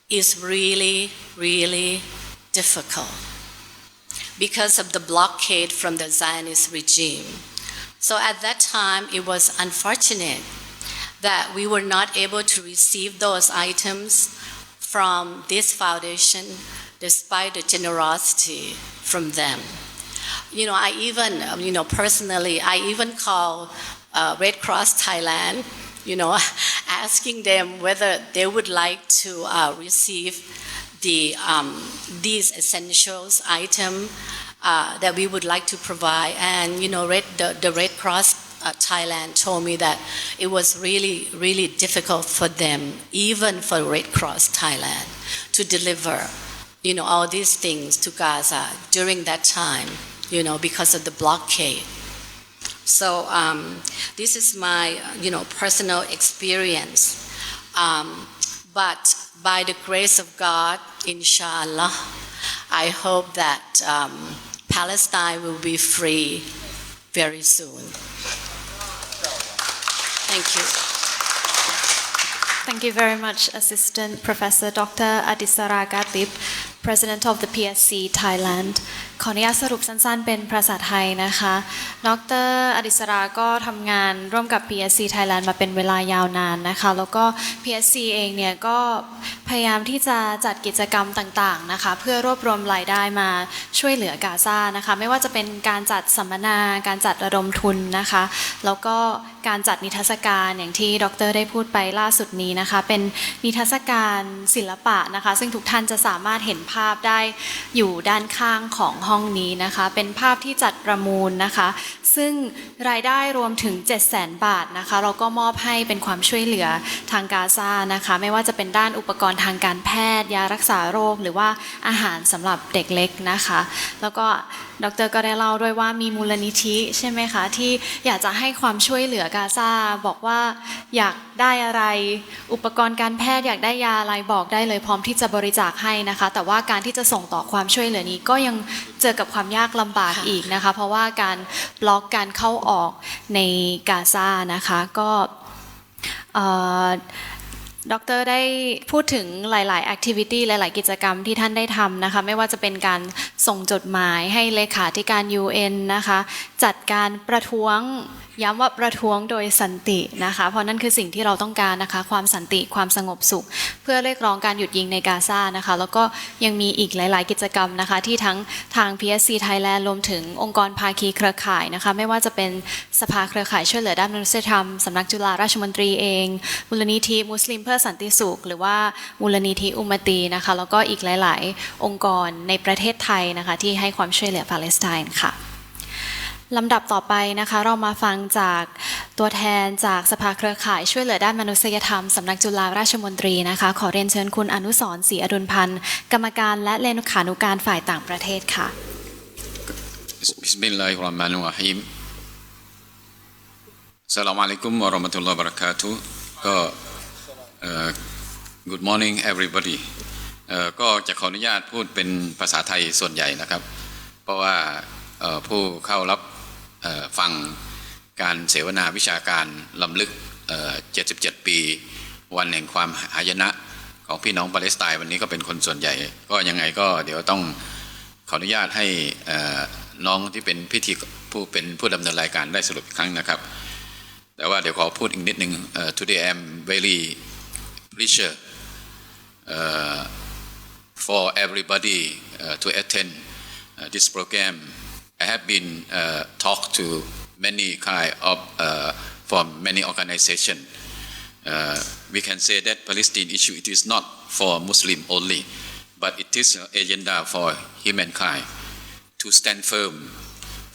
is really, really difficult because of the blockade from the Zionist regime. So at that time, it was unfortunate that we were not able to receive those items from this foundation despite the generosity from them. I even, personally, I even called Red Cross Thailand, asking them whether they would like to receive these essentials item that we would like to provide. And, the Red Cross Thailand told me that it was really, really difficult for them, even for Red Cross Thailand, to deliver, all these things to Gaza during that time, because of the blockade. So this is my, personal experience. But by the grace of God, inshallah, I hope that Palestine will be free very soon. Thank you. Thank you very much, Assistant Professor Dr. Adisara Gatib, President of the PSC Thailand. ขออนุญาตสรุปสั้นๆเป็นภาษาไทยนะคะดร.อดิศราก็ทำงานร่วมกับ PSC Thailand มาเป็นเวลายาวนานนะคะแล้วก็ PSC เองเนี่ยก็พยายามที่จะจัดกิจกรรมต่างๆนะคะเพื่อรวบรวมรายได้มาช่วยเหลือกาซานะคะไม่ว่าจะเป็นการจัดสัมมนาการจัดระดมทุนนะคะแล้วก็การจัดนิทรรศการอย่างที่ดร.ได้พูดไปล่าสุดนี้นะคะเป็นนิทรรศการศิลปะนะคะซึ่งทุกท่านจะสามารถเห็นภาพได้อยู่ด้านข้างของห้องนี้นะคะเป็นภาพที่จัดประมูลนะคะซึ่งรายได้รวมถึง 700,000 บาทนะคะเราก็มอบให้เป็นความช่วยเหลือทางกาซานะคะไม่ว่าจะเป็นด้านอุปกรณ์ทางการแพทย์ยารักษาโรคหรือว่าอาหารสำหรับเด็กเล็กนะคะแล้วก็ดร.ก็ได้เล่าด้วยว่ามีมูลนิธิใช่ไหมคะที่อยากจะให้ความช่วยเหลือกาซาบอกว่าอยากได้อะไรอุปกรณ์การแพทย์อยากได้ยาอะไรบอกได้เลยพร้อมที่จะบริจาคให้นะคะแต่ว่าการที่จะส่งต่อความช่วยเหลือนี้ก็ยังเจอกับความยากลำบากอีกนะคะเพราะว่าการบล็อกการเข้าออกในกาซานะคะก็ดร.ได้พูดถึงหลายๆ activity หลายๆกิจกรรมที่ท่านได้ทำนะคะไม่ว่าจะเป็นการส่งจดหมายให้เลขาธิการ UN นะคะจัดการประท้วงย้ำว่าประท้วงโดยสันตินะคะเพราะนั่นคือสิ่งที่เราต้องการนะคะความสันติความสงบสุขเพื่อเรียกร้องการหยุดยิงในกาซานะคะแล้วก็ยังมีอีกหลายๆกิจกรรมนะคะที่ทั้งทาง PSC Thailand รวมถึงองค์กรภาคีเครือข่ายนะคะไม่ว่าจะเป็นสภาเครือข่ายช่วยเหลือด้านมนุษยธรรมสำนักจุฬาราชมนตรีเองมูลนิธิมุสลิมเพื่อสันติสุขหรือว่ามูลนิธิอุมมะตีนะคะแล้วก็อีกหลายๆองค์กรในประเทศไทยนะคะที่ให้ความช่วยเหลือปาเลสไตน์ค่ะลำดับต่อไปนะคะเรามาฟังจากตัวแทนจากสภาเครือข่ายช่วยเหลือด้านมนุษยธรรมสำนักจุฬาราชมนตรีนะคะขอเรียนเชิญคุณอนุสรณ์ศรีอดุลพันธ์กรรมการและเลขานุการฝ่ายต่างประเทศค่ะบิสมิลลาฮิรเราะห์มานิรเราะฮีมอัสสลามุอะลัยกุมวะเราะมะตุลลอฮิวะบะเราะกาตุฮ์ก็ Good morning everybody ก็จะขออนุญาตพูดเป็นภาษาไทยส่วนใหญ่นะครับเพราะว่าผู้เข้ารับฟังการเสวนาวิชาการล้ำลึก77 ปีวันแห่งความหายนะของพี่น้องปาเลสไตน์วันนี้ก็เป็นคนส่วนใหญ่ก็ยังไงก็เดี๋ยวต้องขออนุญาตให้น้องที่เป็นผู้ดำเนินรายการได้สรุปอีกครั้งนะครับแต่ว่าเดี๋ยวขอพูดอีกนิดนึงToday I'm very pleasure for everybody to attend this program. I have been talked to many kind of from many organizations. We can say that Palestine issue it is not for Muslim only, but it is an agenda for humankind to stand firm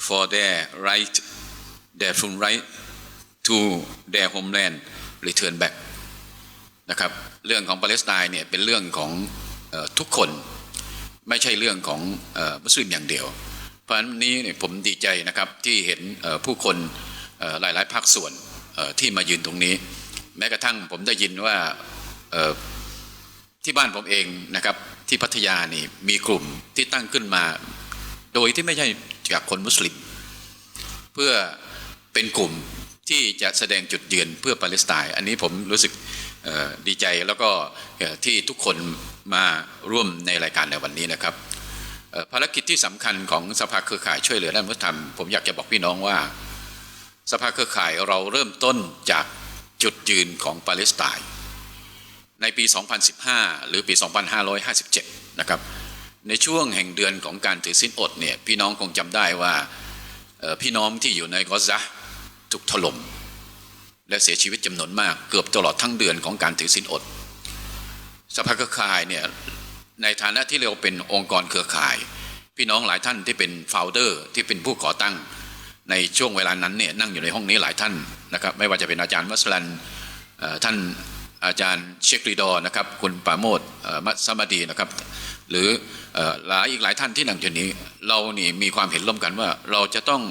for their right, their full right to their homeland return back. นะครับเรื่องของปาเลสไตน์เนี่ยเป็นเรื่องของทุกคนไม่ใช่เรื่องของมุสลิมอย่างเดียวเพราะฉะนั้นนี้ผมดีใจนะครับที่เห็นผู้คนหลายๆภาคส่วนที่มายืนตรงนี้แม้กระทั่งผมได้ยินว่าที่บ้านผมเองนะครับที่พัทยานี่มีกลุ่มที่ตั้งขึ้นมาโดยที่ไม่ใช่จากคนมุสลิมเพื่อเป็นกลุ่มที่จะแสดงจุดยืนเพื่อปาเลสไตน์อันนี้ผมรู้สึกดีใจแล้วก็ที่ทุกคนมาร่วมในรายการในวันนี้นะครับภารกิจที่สำคัญของสภาเครือข่ายช่วยเหลือด้านมนุษยธรรมผมอยากจะบอกพี่น้องว่าสภาเครือข่ายเราเริ่มต้นจากจุดยืนของปาเลสไตน์ในปี 2015 หรือปี 2557 นะครับในช่วงแห่งเดือนของการถือศีลอดเนี่ยพี่น้องคงจำได้ว่าพี่น้องที่อยู่ในกอซาถูกถล่มและเสียชีวิตจำนวนมากเกือบตลอดทั้งเดือนของการถือศีลอดสภาเครือข่ายเนี่ยในฐานะที่เราเป็นองค์กรเครือข่ายพี่น้องหลายท่านที่เป็นโฟลเดอร์ที่เป็นผู้ก่อตั้งในช่วงเวลานั้นเนี่ยนั่งอยู่ในห้องนี้หลายท่านนะครับไม่ว่าจะเป็นอาจารย์มัสลันท่านอาจารย์เชคริดอนะครับคุณปราโมทมัสมาดีนะครับหรืออีกหลายท่านที่นั่งอยู่นี้เรานี่มีความเห็นร่วมกันว่าเราจะต้อง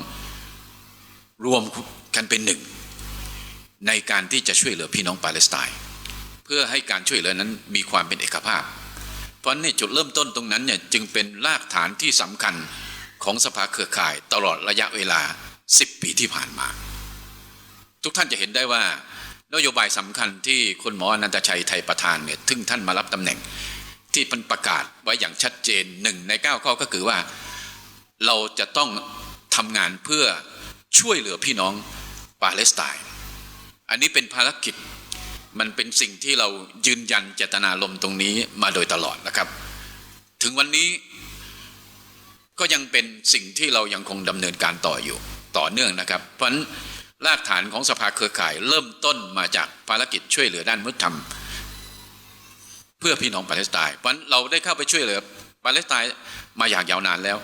รวมกันเป็นหนึ่งในการที่จะช่วยเหลือพี่น้องปาเลสไตน์เพื่อให้การช่วยเหลือนั้นมีความเป็นเอกภาพเพราะนี่จุดเริ่มต้นตรงนั้นเนี่ยจึงเป็นรากฐานที่สำคัญของสภาเครือข่ายตลอดระยะเวลา 10 ปีที่ผ่านมาทุกท่านจะเห็นได้ว่านโยบายสำคัญที่คุณหมออนันตชัยไทยประธานเนี่ยถึงท่านมารับตำแหน่งที่ประกาศไว้อย่างชัดเจน1 ใน 9 ข้อก็คือว่าเราจะต้องทำงานเพื่อช่วยเหลือพี่น้องปาเลสไตน์อันนี้เป็นภารกิจมันเป็นสิ่งที่เรายืนยันเจตนารมณ์ตรงนี้มาโดยตลอดนะครับถึงวันนี้ก็ยังเป็นสิ่งที่เรายังคงดำเนินการต่อเนื่องนะครับเพราะฉะนั้นรากฐานของสภาเครือข่ายเริ่มต้นมาจากภารกิจช่วยเหลือด้านมนุษยธรรมเพื่อพี่น้องปาเลสไตน์เพราะฉะนั้นเราได้เข้าไปช่วยเหลือปาเลสไตน์มาอย่างยาวนานแล้ว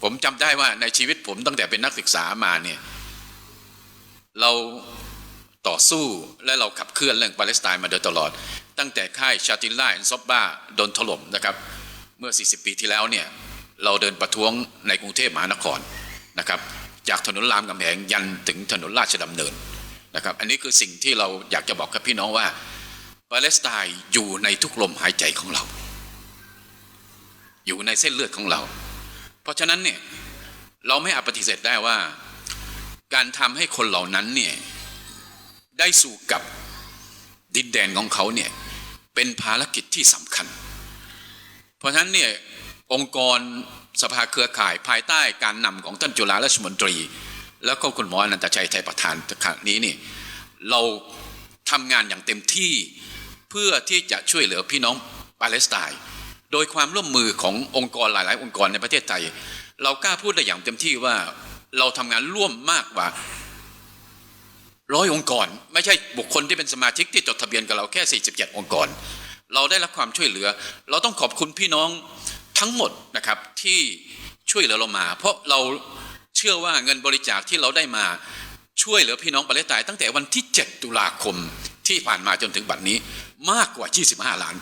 ผมจำได้ว่าในชีวิตผมตั้งแต่เป็นนักศึกษามาเนี่ยเราต่อสู้และเราขับเคลื่อนเรื่องปาเลสไตน์มาโดยตลอดตั้งแต่ค่ายชาติลล่าแอนด์ซอบบ้าโดนถล่มนะครับเมื่อ40 ปีที่แล้วเนี่ยเราเดินประท้วงในกรุงเทพมหานครนะครับจากถนนรามคำแหงยันถึงถนนราชดำเนินนะครับอันนี้คือสิ่งที่เราอยากจะบอกกับพี่น้องว่าปาเลสไตน์อยู่ในทุกลมหายใจของเราอยู่ในเส้นเลือดของเราเพราะฉะนั้นเนี่ยเราไม่อาจปฏิเสธได้ว่าการทำให้คนเหล่านั้นเนี่ยได้สู่กับดินแดนของเขาเนี่ยเป็นภารกิจที่สำคัญเพราะฉะนั้นเนี่ยองค์กรสภาเครือข่ายภายใต้การนำของท่านจุฬาราชมนตรีแล้วก็คุณหมออนันตชัยไทยประธานขณะนี้นี่เราทำงานอย่างเต็มที่เพื่อที่จะช่วยเหลือพี่น้องปาเลสไตน์โดยความร่วมมือขององค์กรหลายๆองค์กรในประเทศไทยเรากล้าพูดได้อย่างเต็มที่ว่าเราทำงานร่วมมากกว่า100 องค์กรไม่ใช่บุคคลที่เป็นสมาชิกที่จดทะเบียนกับเราแค่47 องค์กรเราได้รับความช่วยเหลือเราต้องขอบคุณพี่น้องทั้งหมดนะครับที่ช่วยเหลือเรามาเพราะเราเชื่อว่าเงินบริจาคที่เราได้มาช่วยเหลือพี่น้องปาเลสไตน์ตั้งแต่วันที่7 ตุลาคมที่ผ่านมาจนถึงบัดนี้มากกว่า25 ล้าน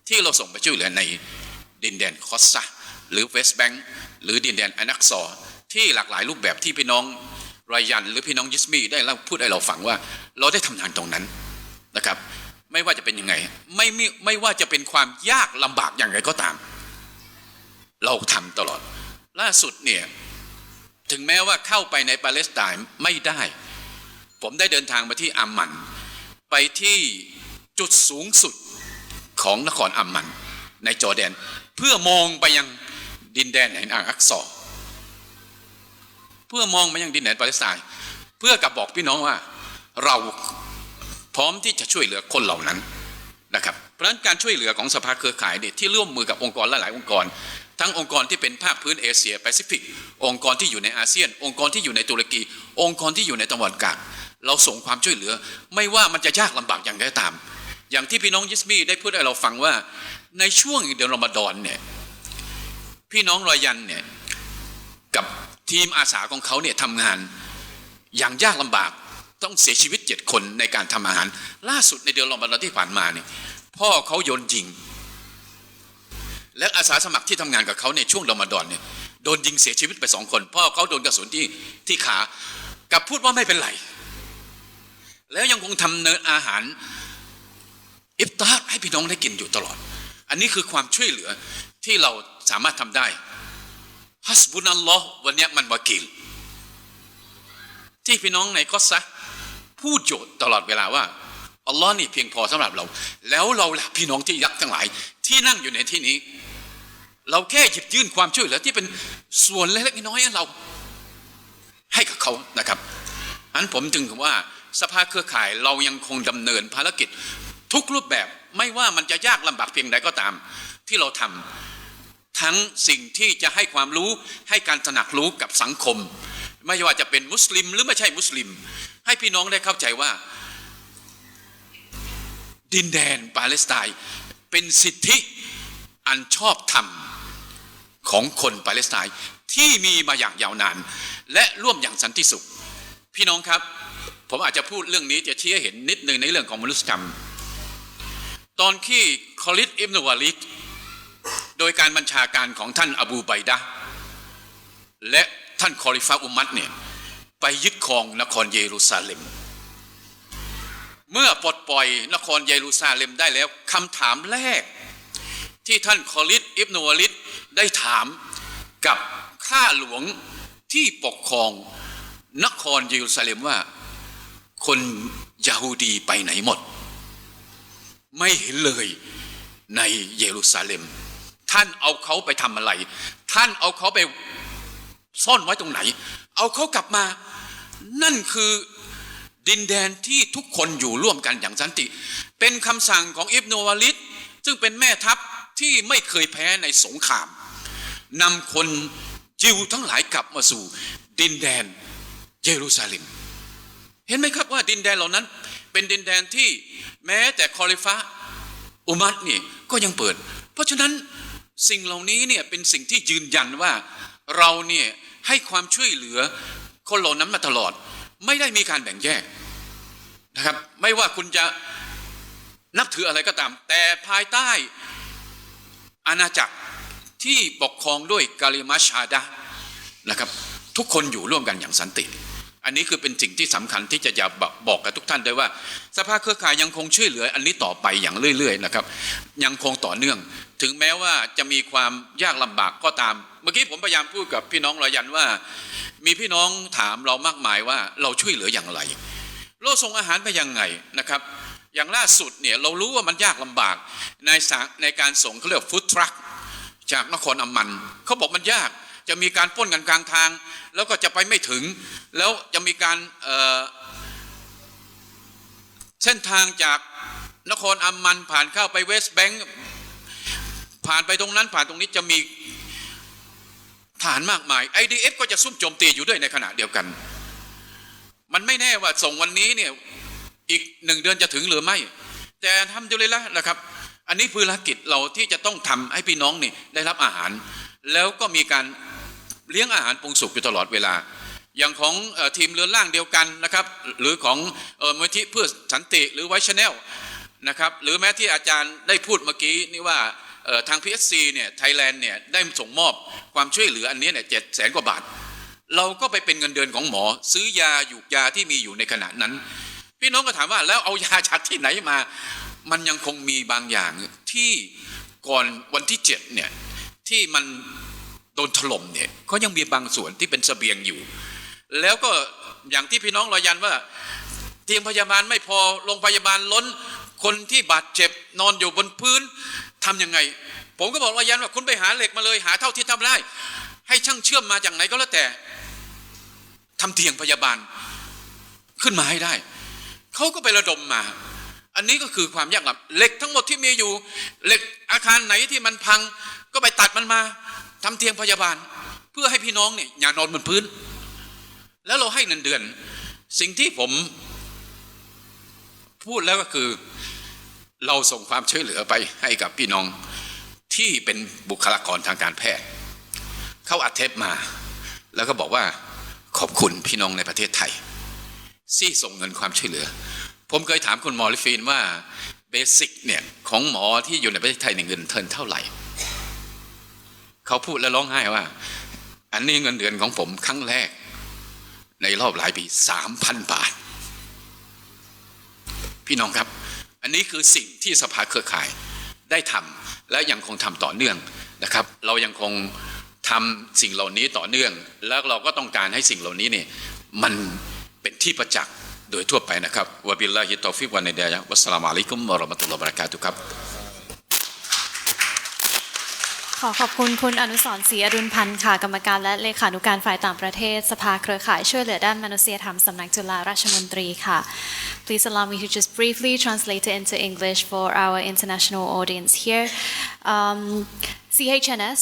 ที่เราส่งไปช่วยเหลือในดินแดนคอสซาหรือเวสต์แบงก์หรือดินแดนอานักซอที่หลากหลายรูปแบบที่พี่น้องรายยันหรือพี่น้องยิสมีได้เล่าพูดให้เราฟังว่าเราได้ทำงานตรงนั้นนะครับไม่ว่าจะเป็นยังไงไม่ว่าจะเป็นความยากลำบากอย่างไรก็ตามเราทำตลอดล่าสุดเนี่ยถึงแม้ว่าเข้าไปในปาเลสไตน์ไม่ได้ผมได้เดินทางมาที่อัมมันไปที่จุดสูงสุดของนครอัมมันในจอร์แดนเพื่อมองไปยังดินแดนแห่งอักซอเพื่อมองไปยังดินแดนปาเลสไตน์เพื่อกับบอกพี่น้องว่าเราพร้อมที่จะช่วยเหลือคนเหล่านั้นนะครับเพราะฉะนั้นการช่วยเหลือของสภาเครือข่ายเนี่ยที่ร่วมมือกับองค์กรหลายๆองค์กรทั้งองค์กรที่เป็นภาคพื้นเอเชียแปซิฟิกองค์กรที่อยู่ในอาเซียนองค์กรที่อยู่ในตุรกีองค์กรที่อยู่ในตะวันออกกลางเราส่งความช่วยเหลือไม่ว่ามันจะยากลำบากอย่างไรก็ตามอย่างที่พี่น้องยิสมีได้พูดให้เราฟังว่าในช่วงเดือนรอมฎอนเนี่ยพี่น้องรอยันเนี่ยกับทีมอาสาของเขาเนี่ยทำงานอย่างยากลำบากต้องเสียชีวิต7 คนในการทำอาหารล่าสุดในเดือนรอมฎอนที่ผ่านมาเนี่ยพ่อเขาโยนยิงและอาสาสมัครที่ทำงานกับเขาในช่วงรอมฎอนเนี่ยโดนยิงเสียชีวิตไป2 คนพ่อเขาโดนกระสุนที่ขากับพูดว่าไม่เป็นไรแล้วยังคงทำเนินอาหารอิฟตาร์ให้พี่น้องได้กินอยู่ตลอดอันนี้คือความช่วยเหลือที่เราสามารถทำได้ฮัสบุนัลลอฮ์วันนี้มันวากิลที่พี่น้องในกอซะพูดโจทย์ตลอดเวลาว่าอัลลอฮ์นี่เพียงพอสำหรับเราแล้วเราล่ะพี่น้องที่รักทั้งหลายที่นั่งอยู่ในที่นี้เราแค่หยิบยื่นความช่วยเหลือที่เป็นส่วนเล็กๆน้อยๆเราให้กับเขานะครับอันผมจึงว่าสภาเครือข่ายเรายังคงดำเนินภารกิจทุกรูปแบบไม่ว่ามันจะยากลำบากเพียงใดก็ตามที่เราทำทั้งสิ่งที่จะให้ความรู้ให้การตระหนักรู้กับสังคมไม่ว่าจะเป็นมุสลิมหรือไม่ใช่มุสลิมให้พี่น้องได้เข้าใจว่าดินแดนปาเลสไตน์เป็นสิทธิอันชอบธรรมของคนปาเลสไตน์ที่มีมาอย่างยาวนานและร่วมอย่างสันติสุขพี่น้องครับผมอาจจะพูดเรื่องนี้จะชี้ให้เห็นนิดนึงในเรื่องของมนุษยธรรมตอนที่คอลิดอิบนุวาลิดโดยการบัญชาการของท่านอบูไบดะห์และท่านคอลิฟะอุมัดเนี่ยไปยึดครองนครเยรูซาเล็มเมื่อปลดปล่อยนครเยรูซาเล็มได้แล้วคำถามแรกที่ท่านคอลิดอิบนุวาลิดได้ถามกับข้าหลวงที่ปกครอง นครเยรูซาเล็มว่าคนยะฮูดีไปไหนหมดไม่เห็นเลยในเยรูซาเล็มท่านเอาเขาไปทำอะไรท่านเอาเขาไปซ่อนไว้ตรงไหนเอาเขากลับมานั่นคือดินแดนที่ทุกคนอยู่ร่วมกันอย่างสันติเป็นคำสั่งของอิบนุวาลิดซึ่งเป็นแม่ทัพที่ไม่เคยแพ้ในสงครามนำคนยิวทั้งหลายกลับมาสู่ดินแดนเยรูซาเล็มเห็นไหมครับว่าดินแดนเหล่านั้นเป็นดินแดนที่แม้แต่คอลิฟะอุมัดเนี่ยก็ยังเปิดเพราะฉะนั้นสิ่งเหล่านี้เนี่ยเป็นสิ่งที่ยืนยันว่าเราเนี่ยให้ความช่วยเหลือคนเหล่านั้นมาตลอดไม่ได้มีการแบ่งแยกนะครับไม่ว่าคุณจะนับถืออะไรก็ตามแต่ภายใต้อาณาจักรที่ปกครองด้วยกาลิมาชาดะนะครับทุกคนอยู่ร่วมกันอย่างสันติอันนี้คือเป็นสิ่งที่สำคัญที่จะอยากบอกกับทุกท่านด้วยว่าสภาเครือข่ายยังคงช่วยเหลืออันนี้ต่อไปอย่างเรื่อยๆนะครับยังคงต่อเนื่องถึงแม้ว่าจะมีความยากลำบากก็ตามเมื่อกี้ผมพยายามพูดกับพี่น้องรอยันว่ามีพี่น้องถามเรามากมายว่าเราช่วยเหลืออย่างไรเราส่งอาหารไปยังไงนะครับอย่างล่าสุดเนี่ยเรารู้ว่ามันยากลำบากในการส่งเขาเรียกฟู้ดทรัคจากนครอัมมันเขาบอกมันยากจะมีการปล้นกันกลางทางแล้วก็จะไปไม่ถึงแล้วจะมีการเส้นทางจากนครอัมมันผ่านเข้าไปเวสต์แบงค์ผ่านไปตรงนั้นผ่านตรงนี้จะมีทหารมากมาย IDF ก็จะซุ่มโจมตีอยู่ด้วยในขณะเดียวกันมันไม่แน่ว่าส่งวันนี้เนี่ยอีก1 เดือนจะถึงหรือไม่แต่ทำอยู่เลยละนะครับอันนี้ภารกิจเราที่จะต้องทำให้พี่น้องนี่ได้รับอาหารแล้วก็มีการเลี้ยงอาหารปรุงสุกอยู่ตลอดเวลาอย่างของทีมเรือล่างเดียวกันนะครับหรือของมูลที่เพื่อสันติหรือไวท์ชาแนลนะครับหรือแม้ที่อาจารย์ได้พูดเมื่อกี้นี่ว่าทาง PSC เนี่ยไทยแลนด์เนี่ยได้ส่งมอบความช่วยเหลืออันนี้เนี่ย700,000 กว่าบาทเราก็ไปเป็นเงินเดือนของหมอซื้อยาหยุกยาที่มีอยู่ในขณะนั้นพี่น้องก็ถามว่าแล้วเอายาจากที่ไหนมามันยังคงมีบางอย่างที่ก่อนวันที่7เนี่ยที่มันโดนถล่มเนี่ยก็ยังมีบางส่วนที่เป็นเสบียงอยู่แล้วก็อย่างที่พี่น้องรอยันว่าเตียงพยาบาลไม่พอโรงพยาบาลล้นคนที่บาดเจ็บนอนอยู่บนพื้นทำยังไงผมก็บอกรอยันว่าคุณไปหาเหล็กมาเลยหาเท่าที่ทำได้ให้ช่างเชื่อมมาจากไหนก็แล้วแต่ทำเตียงพยาบาลขึ้นมาให้ได้เขาก็ไประดมมาอันนี้ก็คือความยากลำเหล็กทั้งหมดที่มีอยู่เหล็กอาคารไหนที่มันพังก็ไปตัดมันมาทำเตียงพยาบาลเพื่อให้พี่น้องเนี่ยอย่านอนบนพื้นแล้วเราให้เงินเดือนสิ่งที่ผมพูดแล้วก็คือเราส่งความช่วยเหลือไปให้กับพี่น้องที่เป็นบุคลากรทางการแพทย์เขาอัดเทปมาแล้วก็บอกว่าขอบคุณพี่น้องในประเทศไทยที่ส่งเงินความช่วยเหลือผมเคยถามคุณหมอลิฟีนว่าเบสิกเนี่ยของหมอที่อยู่ในประเทศไทยเงินเดือนเท่าไหร่เขาพูดแล้วร้องไห้ว่าอันนี้เงินเดือนของผมครั้งแรกในรอบหลายปี 3,000 บาทพี่น้องครับอันนี้คือสิ่งที่สภาเครือข่ายได้ทำและยังคงทำต่อเนื่องนะครับเรายังคงทำสิ่งเหล่านี้ต่อเนื่องแล้วเราก็ต้องการให้สิ่งเหล่านี้เนี่ยมันเป็นที่ประจักษ์โดยทั่วไปนะครับวะบิลลาฮิตตอฟิกวะนิดายะวัสสลามุอะลัยกุมวะเราะมะตุลลอฮ์วะบะเราะกาตุฮ์ครับขอบคุณคุณอนุสรณ์ ศรีอรุณพันธ์ค่ะกรรมการและเลขานุการฝ่ายต่างประเทศสภาเครือข่ายช่วยเหลือด้านมนุษยธรรมสำนักจุฬาราชมนตรีค่ะ Please allow me to just briefly translate it into English for our international audience here. CHNS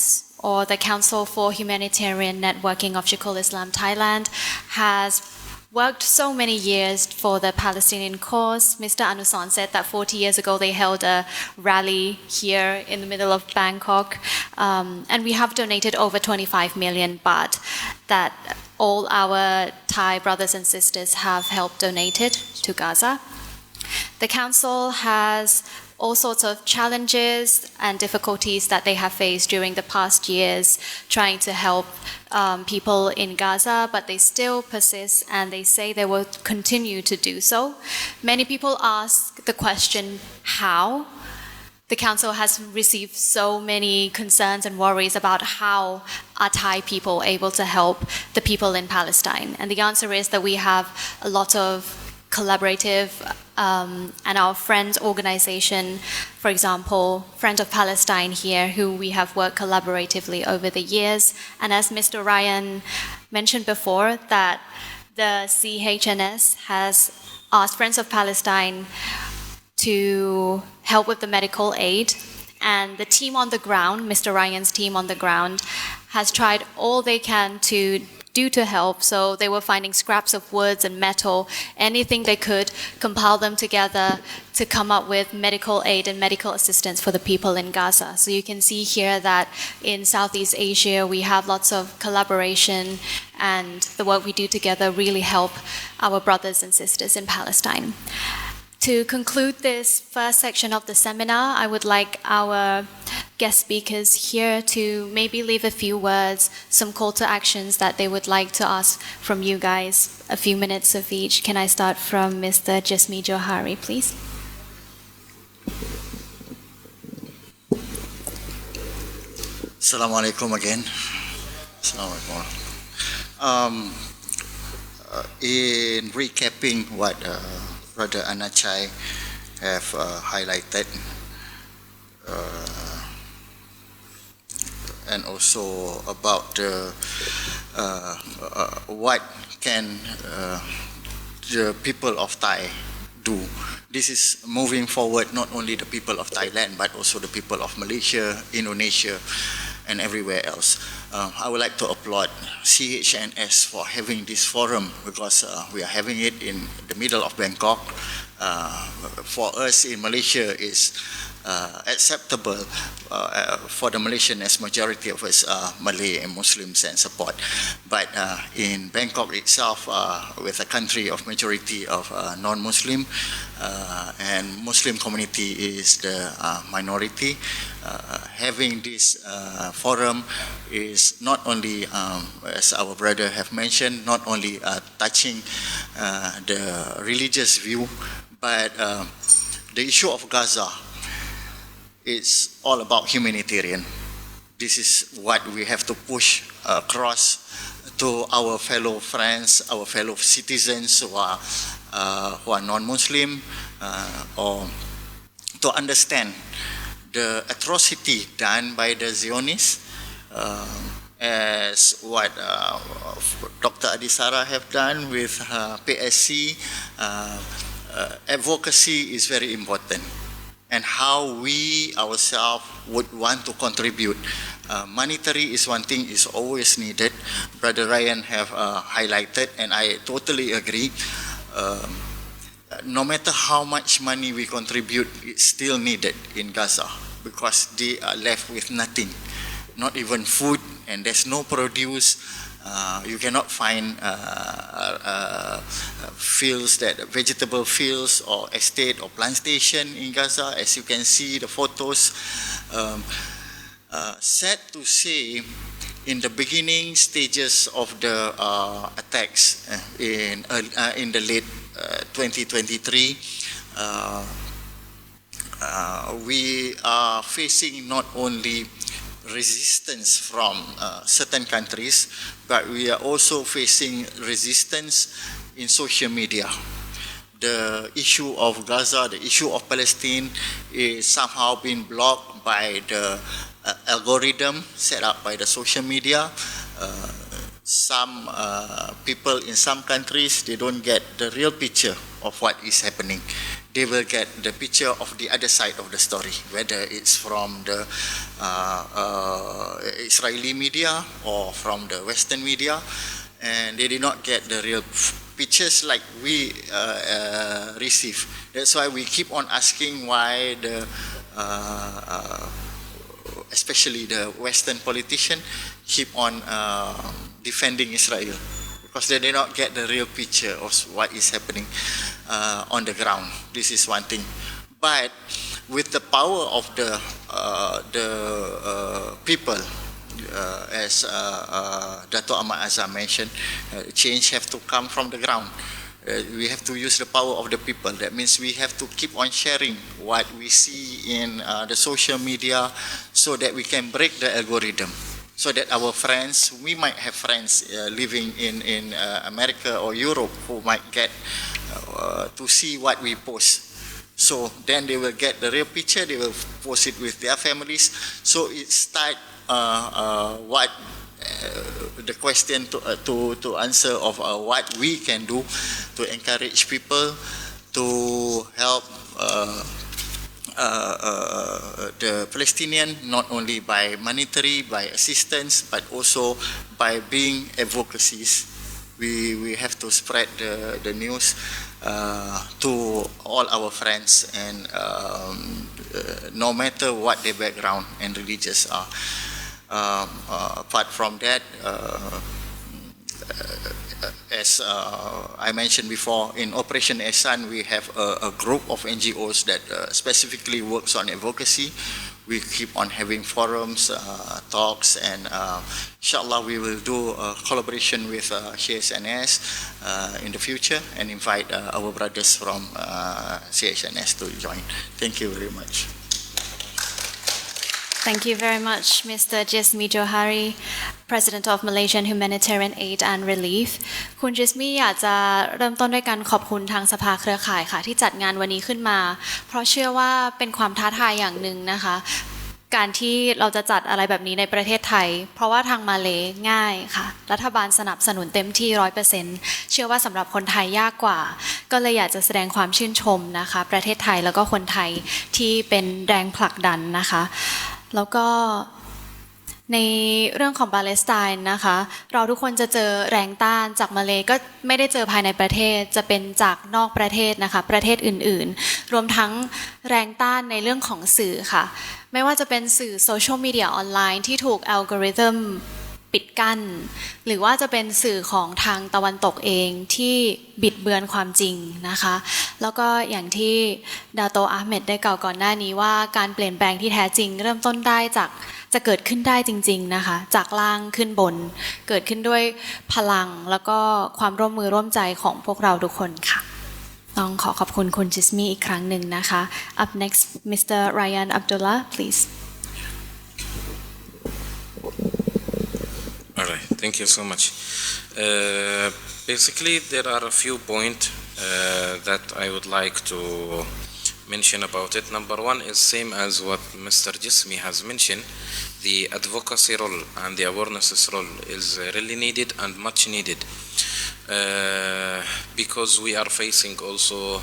or the Council for Humanitarian Networking of Sheikhul Islam Thailand has worked so many years for the Palestinian cause. Mr. Anuson said that 40 years ago they held a rally here in the middle of Bangkok, and we have donated over 25 million baht that all our Thai brothers and sisters have helped donated to Gaza. The council has all sorts of challenges and difficulties that they have faced during the past years trying to help people in Gaza, but they still persist and they say they will continue to do so. Many people ask the question, how? the Council has received so many concerns and worries about how are Thai people able to help the people in Palestine. And the answer is that we have a lot of collaborative and our friends organization, for example, Friends of Palestine here, who we have worked collaboratively over the years. And as Mr. Raiyan mentioned before, that the CHNS has asked Friends of Palestine to help with the medical aid, and the team on the ground, Mr. Raiyan's team on the ground, has tried all they can to do to help. So they were finding scraps of woods and metal, anything they could, compile them together to come up with medical aid and medical assistance for the people in Gaza. So you can see here that in Southeast Asia we have lots of collaboration, and the work we do together really help our brothers and sisters in Palestine. To conclude this first section of the seminar, I would like our guest speakers here to maybe leave a few words, some call to actions that they would like to ask from you guys, a few minutes of each. Can I start from Mr. Jismi Johari, please? Assalamu alaikum again. Assalamu alaikum. In recapping what Brother Anachai have highlighted, and also about what can the people of Thai do. This is moving forward not only the people of Thailand but also the people of Malaysia, Indonesia, and everywhere else. I would like to applaud CHNS for having this forum, because we are having it in the middle of Bangkok. For us in Malaysia is acceptable for the Malaysian, as majority of us are Malay and Muslims and support. But in Bangkok itself, with a country of majority of non-Muslim, and Muslim community is the minority, having this forum is not only, as our brother have mentioned, not only touching the religious view, but the issue of Gaza is all about humanitarian. This is what we have to push across to our fellow friends, our fellow citizens who are non-Muslim, or to understand the atrocity done by the Zionists, as what Dr. Adisara have done with PSC. Advocacy is very important, and how we ourselves would want to contribute. Monetary is one thing, is always needed. Brother Raiyan have highlighted, and I totally agree. No matter how much money we contribute, it's still needed in Gaza, because they are left with nothing, not even food, and there's no produce. You cannot find fields, that vegetable fields or estate or plantation in Gaza, as you can see the photos. Sad to say, in the beginning stages of the attacks in the late 2023, we are facing not only resistance from certain countries, but we are also facing resistance in social media. The issue of Gaza, the issue of Palestine is somehow being blocked by the algorithm set up by the social media. Some people in some countries, they don't get the real picture of what is happening. They will get the picture of the other side of the story, whether it's from the Israeli media or from the Western media, and they did not get the real pictures like we receive. That's why we keep on asking why the especially the Western politicians keep on defending Israel, because they did not get the real picture of what is happening on the ground. This is one thing. But with the power of the people, as Dato' Ahmad Azhar mentioned, change have to come from the ground. We have to use the power of the people. That means we have to keep on sharing what we see in the social media so that we can break the algorithm. So that our friends, we might have friends living in America or Europe who might get to see what we post. So then they will get the real picture, they will post it with their families. So it start what the question to answer of what we can do to encourage people to help the Palestinian, not only by monetary, by assistance, but also by being advocacies. We have to spread the news to all our friends, and no matter what their background and religious are. Apart from that, as I mentioned before, in Operation Ehsan, we have a group of NGOs that specifically works on advocacy. We keep on having forums, talks, and inshallah we will do a collaboration with CHNS in the future and invite our brothers from CHNS to join. Thank you very much. Thank you very much, Mr. Jismi Johari, President of Malaysian Humanitarian Aid and Relief. คุณ Jismi อยากจะเริ่มต้นด้วยการขอบคุณทางสภาเครือข่ายค่ะที่จัดงานวันนี้ขึ้นมาเพราะเชื่อว่าเป็นความท้าทายอย่างหนึ่งนะคะการที่เราจะจัดอะไรแบบนี้ในประเทศไทยเพราะว่าทางมาเลง่ายค่ะรัฐบาลสนับสนุนเต็มที่ 100% เชื่อว่าสำหรับคนไทยยากกว่าก็เลยอยากจะแสดงความชื่นชมนะคะประเทศไทยแล้วก็คนไทยที่เป็นแรงผลักดันนะคะแล้วก็ในเรื่องของปาเลสไตน์นะคะเราทุกคนจะเจอแรงต้านจากมาเลก็ไม่ได้เจอภายในประเทศจะเป็นจากนอกประเทศนะคะประเทศอื่นๆรวมทั้งแรงต้านในเรื่องของสื่อค่ะไม่ว่าจะเป็นสื่อโซเชียลมีเดียออนไลน์ที่ถูกอัลกอริทึมปิดกั้นหรือว่าจะเป็นสื่อของทางตะวันตกเองที่บิดเบือนความจริงนะคะแล้วก็อย่างที่ดาโตอาห์เมดได้กล่าวก่อนหน้านี้ว่าการเปลี่ยนแปลงที่แท้จริงเริ่มต้นได้จากจะเกิดขึ้นได้จริงๆนะคะจากล่างขึ้นบนเกิดขึ้นด้วยพลังแล้วก็ความร่วมมือร่วมใจของพวกเราทุกคนค่ะต้องขอบคุณคุณจิสมีอีกครั้งหนึ่งนะคะ Up next Mr. Raiyan Abdullah please All right, thank you so much. Basically, there are a few points that I would like to mention about it. Number one is same as what Mr. Jismi has mentioned. The advocacy role and the awareness role is really needed and much needed because we are facing also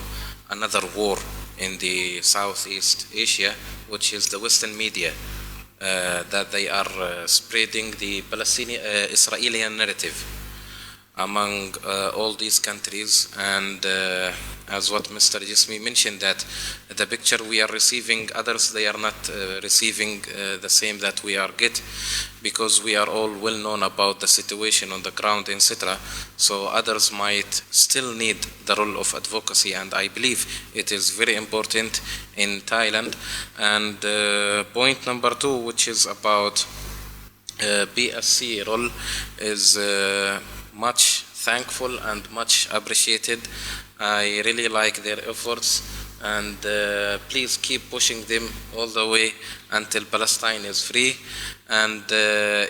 another war in the Southeast Asia, which is the Western media. That they are spreading the Palestinian Israeli narrative among all these countries, and as what Mr. Jismi mentioned, that the picture we are receiving, others they are not receiving the same that we are get, because we are all well known about the situation on the ground, etc. So others might still need the role of advocacy, and I believe it is very important in Thailand. And point number two, which is about PSC role, is much thankful and much appreciated. I really like their efforts, and please keep pushing them all the way until Palestine is free. And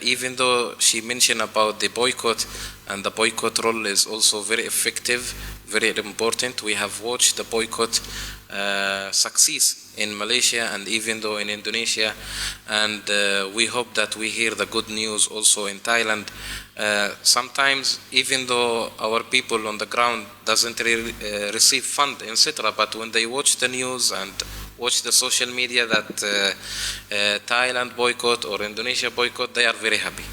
even though she mentioned about the boycott, and the boycott role is also very effective, very important. We have watched the boycott succeed in Malaysia and even though in Indonesia, and we hope that we hear the good news also in Thailand. Sometimes even though our people on the ground doesn't really, receive fund, etc., but when they watch the news and watch the social media that Thailand boycott or Indonesia boycott, they are very happy,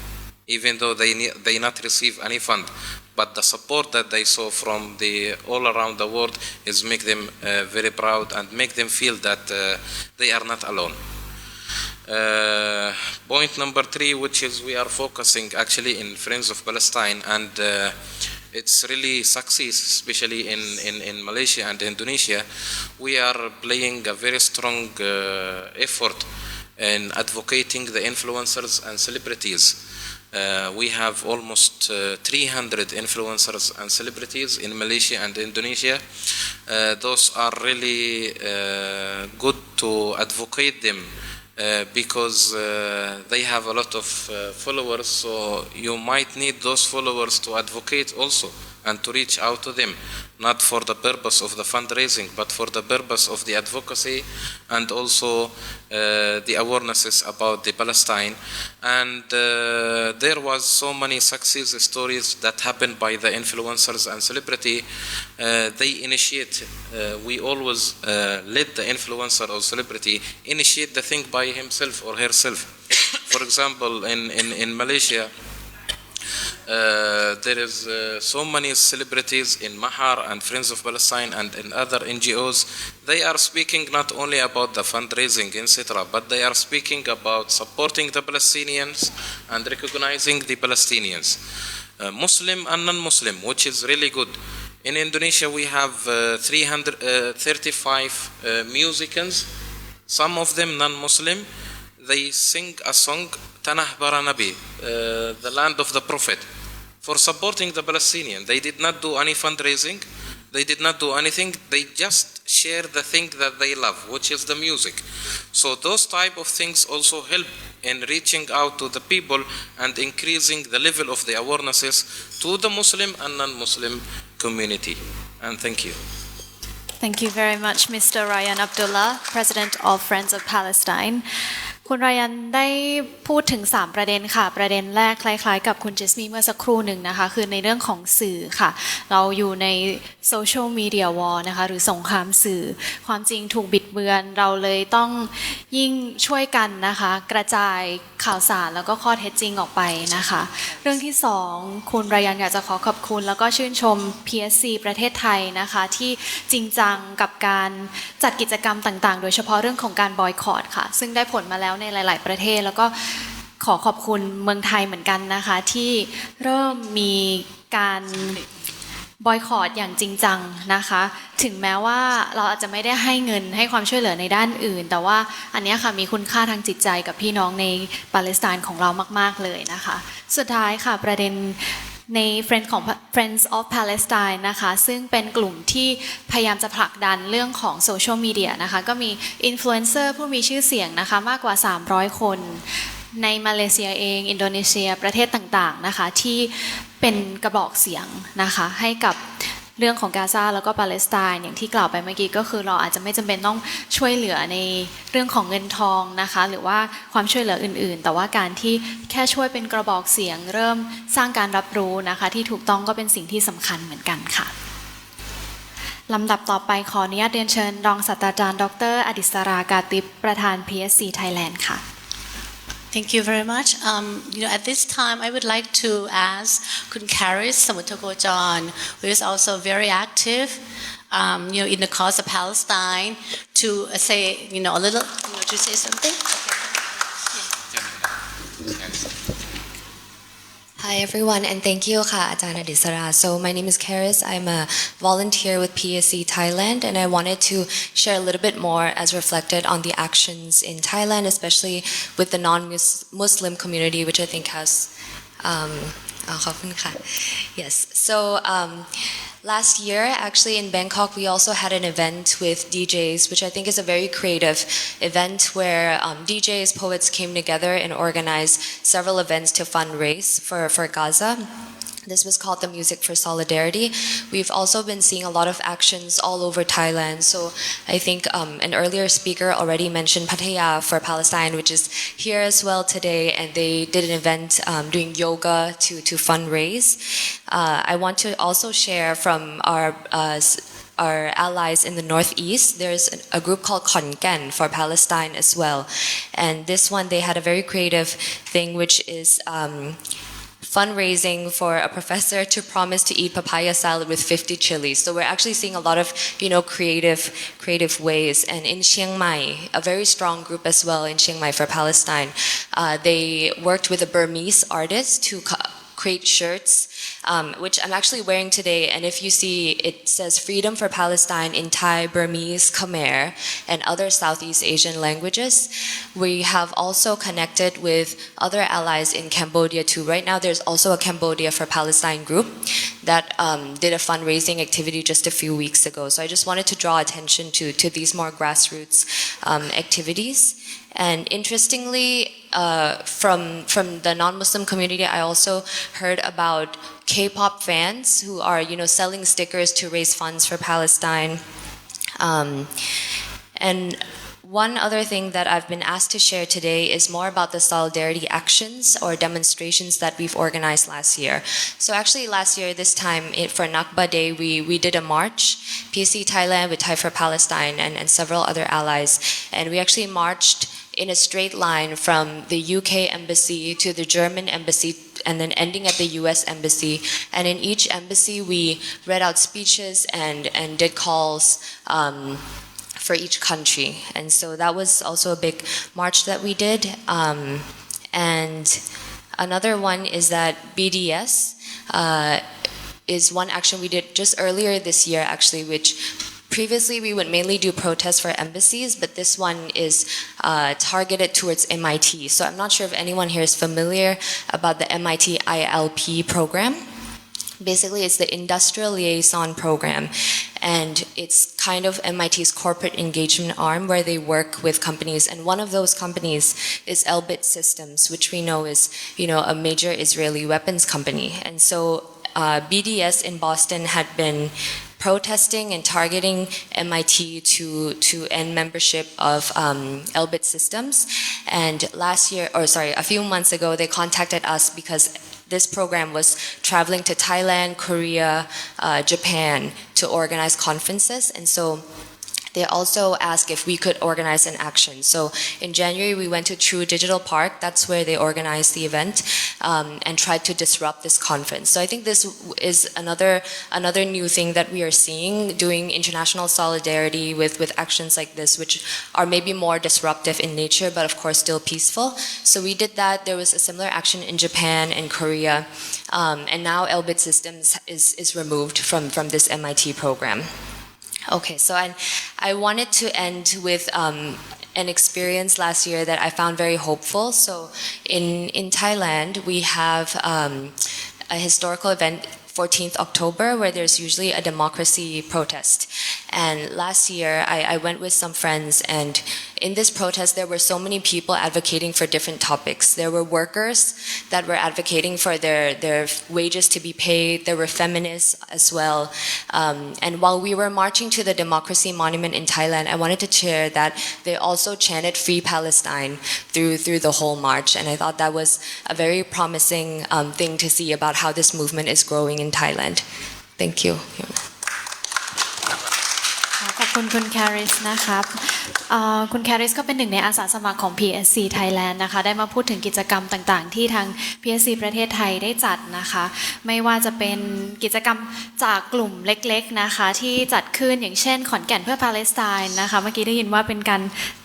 even though they not receive any fund. But the support that they saw from the all around the world is make them very proud and make them feel that they are not alone. Point number three, which is we are focusing actually in Friends of Palestine, and it's really success, especially in Malaysia and Indonesia. We are playing a very strong effort in advocating the influencers and celebrities We have almost 300 influencers and celebrities in Malaysia and Indonesia. Those are really good to advocate them because they have a lot of followers, so you might need those followers to advocate also and to reach out to them, not for the purpose of the fundraising, but for the purpose of the advocacy and also the awarenesses about the Palestine. And there was so many success stories that happened by the influencers and celebrity. They initiate, we always let the influencer or celebrity initiate the thing by himself or herself. For example, in Malaysia, there is so many celebrities in Mahar and Friends of Palestine and in other NGOs. They are speaking not only about the fundraising, etc., but they are speaking about supporting the Palestinians and recognizing the Palestinians, Muslim and non-Muslim, which is really good. In Indonesia, we have 335 musicians, some of them non-Muslim. They sing a song, Tanah Bara Nabi, the land of the Prophet, for supporting the Palestinian. They did not do any fundraising. They did not do anything. They just share the thing that they love, which is the music. So those type of things also help in reaching out to the people and increasing the level of the awarenesses to the Muslim and non-Muslim community. And thank you. Thank you very much, Mr. Raiyan Abdullah, President of Friends of Palestine. คุณรายันได้พูดถึง3ประเด็นค่ะประเด็นแรกคล้ายๆกับคุณจิสมีเมื่อสักครู่หนึ่งนะคะคือในเรื่องของสื่อค่ะเราอยู่ในโซเชียลมีเดียวอร์นะคะหรือสงครามสื่อความจริงถูกบิดเบือนเราเลยต้องยิ่งช่วยกันนะคะกระจายข่าวสารแล้วก็ข้อเท็จจริงออกไปนะคะเรื่องที่2คุณรายันอยากจะขอบคุณแล้วก็ชื่นชม PSC ประเทศไทยนะคะที่จริงจังกับการจัดกิจกรรมต่างๆโดยเฉพาะเรื่องของการบอยคอตค่ะซึ่งได้ผลมาแล้วในหลายๆประเทศแล้วก็ขอบคุณเมืองไทยเหมือนกันนะคะที่เริ่มมีการบอยคอตอย่างจริงจังนะคะถึงแม้ว่าเราอาจจะไม่ได้ให้เงินให้ความช่วยเหลือในด้านอื่นแต่ว่าอันนี้ค่ะมีคุณค่าทางจิตใจกับพี่น้องในปาเลสไตน์ของเรามากๆเลยนะคะสุดท้ายค่ะประเด็นใน Friends of Palestine นะคะซึ่งเป็นกลุ่มที่พยายามจะผลักดันเรื่องของโซเชียลมีเดียนะคะก็มีอินฟลูเอนเซอร์ผู้มีชื่อเสียงนะคะมากกว่า300คนในมาเลเซียเองอินโดนีเซียประเทศต่างๆนะคะที่เป็นกระบอกเสียงนะคะให้กับเรื่องของกาซาแล้วก็ปาเลสไตน์อย่างที่กล่าวไปเมื่อกี้ก็คือเราอาจจะไม่จำเป็นต้องช่วยเหลือในเรื่องของเงินทองนะคะหรือว่าความช่วยเหลืออื่นๆแต่ว่าการที่แค่ช่วยเป็นกระบอกเสียงเริ่มสร้างการรับรู้นะคะที่ถูกต้องก็เป็นสิ่งที่สำคัญเหมือนกันค่ะลำดับต่อไปขออนุญาตเรียนเชิญรองศาสตราจารย์ดร.อดิศรากาติปประธาน PSC Thailand ค่ะThank you very much. At this time, I would like to ask Kun Karis Samutokojan, who is also very active, in the cause of Palestine, to say, a little, to say something. Hi everyone, and thank you, Ajahn Adisara. So my name is Karis. I'm a volunteer with PSC Thailand, and I wanted to share a little bit more as reflected on the actions in Thailand, especially with the non-Muslim community, which I think has. Yes. So last year, actually in Bangkok, we also had an event with DJs, which I think is a very creative event where DJs, poets came together and organized several events to fundraise for Gaza. This was called the Music for Solidarity. We've also been seeing a lot of actions all over Thailand. So I think an earlier speaker already mentioned Pattaya for Palestine, which is here as well today, and they did an event doing yoga to fundraise. I want to also share from our allies in the northeast. There's a group called Khonken for Palestine as well. And this one, they had a very creative thing, which is fundraising for a professor to promise to eat papaya salad with 50 chilies. So we're actually seeing a lot of, creative ways. And in Chiang Mai, a very strong group as well in Chiang Mai for Palestine, they worked with a Burmese artist to create shirts, which I'm actually wearing today. And if you see, it says Freedom for Palestine in Thai, Burmese, Khmer, and other Southeast Asian languages. We have also connected with other allies in Cambodia too. Right now, there's also a Cambodia for Palestine group that did a fundraising activity just a few weeks ago. So I just wanted to draw attention to these more grassroots activities. And interestingly, from the non-Muslim community, I also heard about K-pop fans who are, selling stickers to raise funds for Palestine. And one other thing that I've been asked to share today is more about the solidarity actions or demonstrations that we've organized last year. So actually last year, this time for Nakba Day, we did a march, PSC Thailand with Thai for Palestine and several other allies. And we actually marched in a straight line from the UK embassy to the German embassy and then ending at the US embassy. And in each embassy, we read out speeches and did calls for each country. And so that was also a big march that we did. And another one is that BDS is one action we did just earlier this year actually, which previously we would mainly do protests for embassies, but this one is targeted towards MIT. So I'm not sure if anyone here is familiar about the MIT ILP program. Basically, it's the Industrial Liaison Program, and it's kind of MIT's corporate engagement arm where they work with companies. And one of those companies is Elbit Systems, which we know is, a major Israeli weapons company. And so BDS in Boston had been protesting and targeting MIT to end membership of Elbit Systems. And a few months ago, they contacted us because this program was traveling to Thailand, Korea, Japan to organize conferences. And so they also asked if we could organize an action. So in January, we went to True Digital Park. That's where they organized the event and tried to disrupt this conference. So I think this is another new thing that we are seeing, doing international solidarity with actions like this, which are maybe more disruptive in nature, but of course still peaceful. So we did that. There was a similar action in Japan and Korea. And now Elbit Systems is removed from this MIT program. Okay, so I wanted to end with an experience last year that I found very hopeful. So in Thailand, we have a historical event 14th October where there's usually a democracy protest. And last year, I went with some friends, and in this protest, there were so many people advocating for different topics. There were workers that were advocating for their wages to be paid. There were feminists as well. And while we were marching to the Democracy Monument in Thailand, I wanted to share that they also chanted Free Palestine through the whole march. And I thought that was a very promising thing to see about how this movement is growing in Thailand. Thank you. ขอบคุณคุณแคริสนะครับคุณแคริสก็เป็นหนึ่งในอาสาสมัครของ PSC Thailand นะคะได้มาพูดถึงกิจกรรมต่างๆที่ทาง PSC ประเทศไทยได้จัดนะคะไม่ว่าจะเป็นกิจกรรมจากกลุ่มเล็กๆนะคะที่จัดขึ้นอย่างเช่นขอนแก่นเพื่อปาเลสไตน์นะคะเมื่อกี้ได้ยินว่าเป็นการ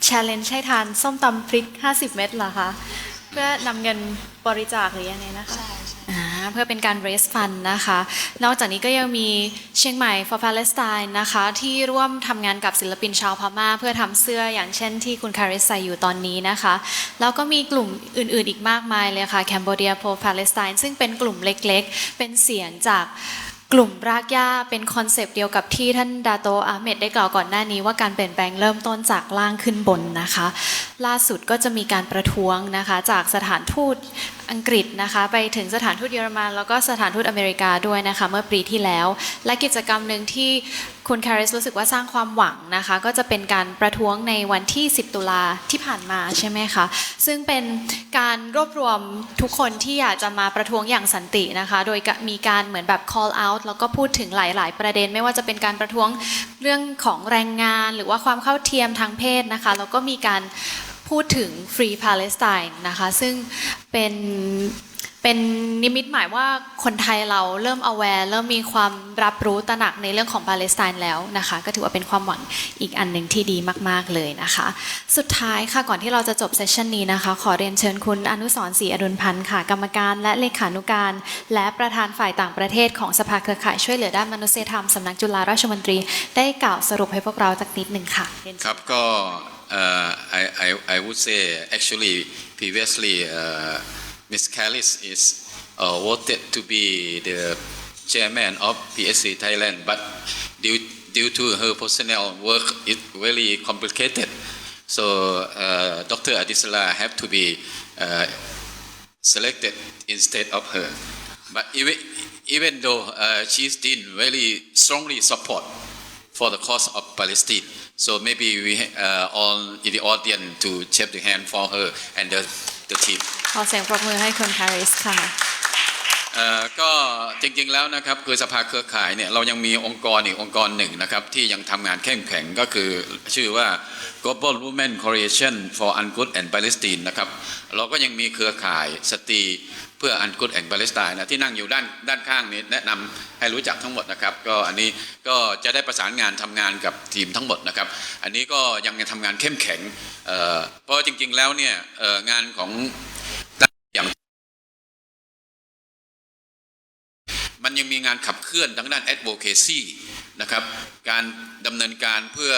challenge ให้ทานส้มตำพริก50 เม็ดเหรอคะเพื่อนำเงินบริจาคหรือยังไงนะคะเพื่อเป็นการ raise fund นะคะนอกจากนี้ก็ยังมีเชียงใหม่ for Palestine นะคะที่ร่วมทำงานกับศิลปินชาวพม่าเพื่อทำเสื้ออย่างเช่นที่คุณคาริสใส่อยู่ตอนนี้นะคะแล้วก็มีกลุ่มอื่นๆอีกมากมายเลยค่ะ Cambodia for Palestine ซึ่งเป็นกลุ่มเล็กๆเป็นเสียงจากกลุ่มรากหญ้าเป็นคอนเซปต์เดียวกับที่ท่านดาโตอาเมดได้กล่าวก่อนหน้านี้ว่าการเปลี่ยนแปลงเริ่มต้นจากล่างขึ้นบนนะคะล่าสุดก็จะมีการประท้วงนะคะจากสถานทูตอังกฤษนะคะไปถึงสถานทูตเยอรมันแล้วก็สถานทูตอเมริกาด้วยนะคะเมื่อปีที่แล้วและกิจกรรมหนึ่งที่คุณคาริสรู้สึกว่าสร้างความหวังนะคะก็จะเป็นการประท้วงในวันที่10 ตุลาที่ผ่านมาใช่ไหมคะซึ่งเป็นการรวบรวมทุกคนที่อยากจะมาประท้วงอย่างสันตินะคะโดยมีการเหมือนแบบ call out แล้วก็พูดถึงหลายๆประเด็นไม่ว่าจะเป็นการประท้วงเรื่องของแรงงานหรือว่าความเข้าเทียมทางเพศนะคะแล้วก็มีการพูดถึง Free Palestine นะคะซึ่งเป็น เป็นนิมิตหมายว่าคนไทยเราเริ่ม aware เริ่มมีความรับรู้ตระหนักในเรื่องของปาเลสไตน์แล้วนะคะก็ถือว่าเป็นความหวังอีกอันหนึ่งที่ดีมากๆเลยนะคะสุดท้ายค่ะก่อนที่เราจะจบเซสชันนี้นะคะขอเรียนเชิญคุณอนุสรณ์ศรีอดุลพันธ์ค่ะกรรมการและเลขานุการและประธานฝ่ายต่างประเทศของสภาเครือข่ายช่วยเหลือด้านมนุษยธรรมสำนักจุฬาราชมนตรีได้กล่าวสรุปให้พวกเราสักนิดหนึ่งค่ะครับก็ I would say actually previously Ms. Callis is voted to be the chairman of PSC Thailand, but due to her personnel work, it's very complicated. So Dr. Adisala have to be selected instead of her. But even though she's been very strongly support for the cause of Palestine, so maybe we all in the audience to shake the hand for her and the team. ขอเสียงปรบมือให้คุณคาริสค่ะก็จริงๆแล้วนะครับคือสภาเครือข่ายเนี่ยเรายังมีองค์กรอีกองค์กรหนึ่งนะครับที่ยังทำงานเข้มแข็งก็คือชื่อว่า Global Women Coalition for Unquote and Palestine นะครับเราก็ยังมีเครือข่ายสตรีเพื่อ Unquote and Palestine นะที่นั่งอยู่ด้านข้างนี้แนะนำให้รู้จักทั้งหมดนะครับก็อันนี้ก็จะได้ประสานงานทำงานกับทีมทั้งหมดนะครับอันนี้ก็ยังทำงานเข้มแข็งเพราะจริงๆแล้วเนี่ยงานของมันยังมีงานขับเคลื่อนทางด้าน advocacy นะครับการดำเนินการเพื่อ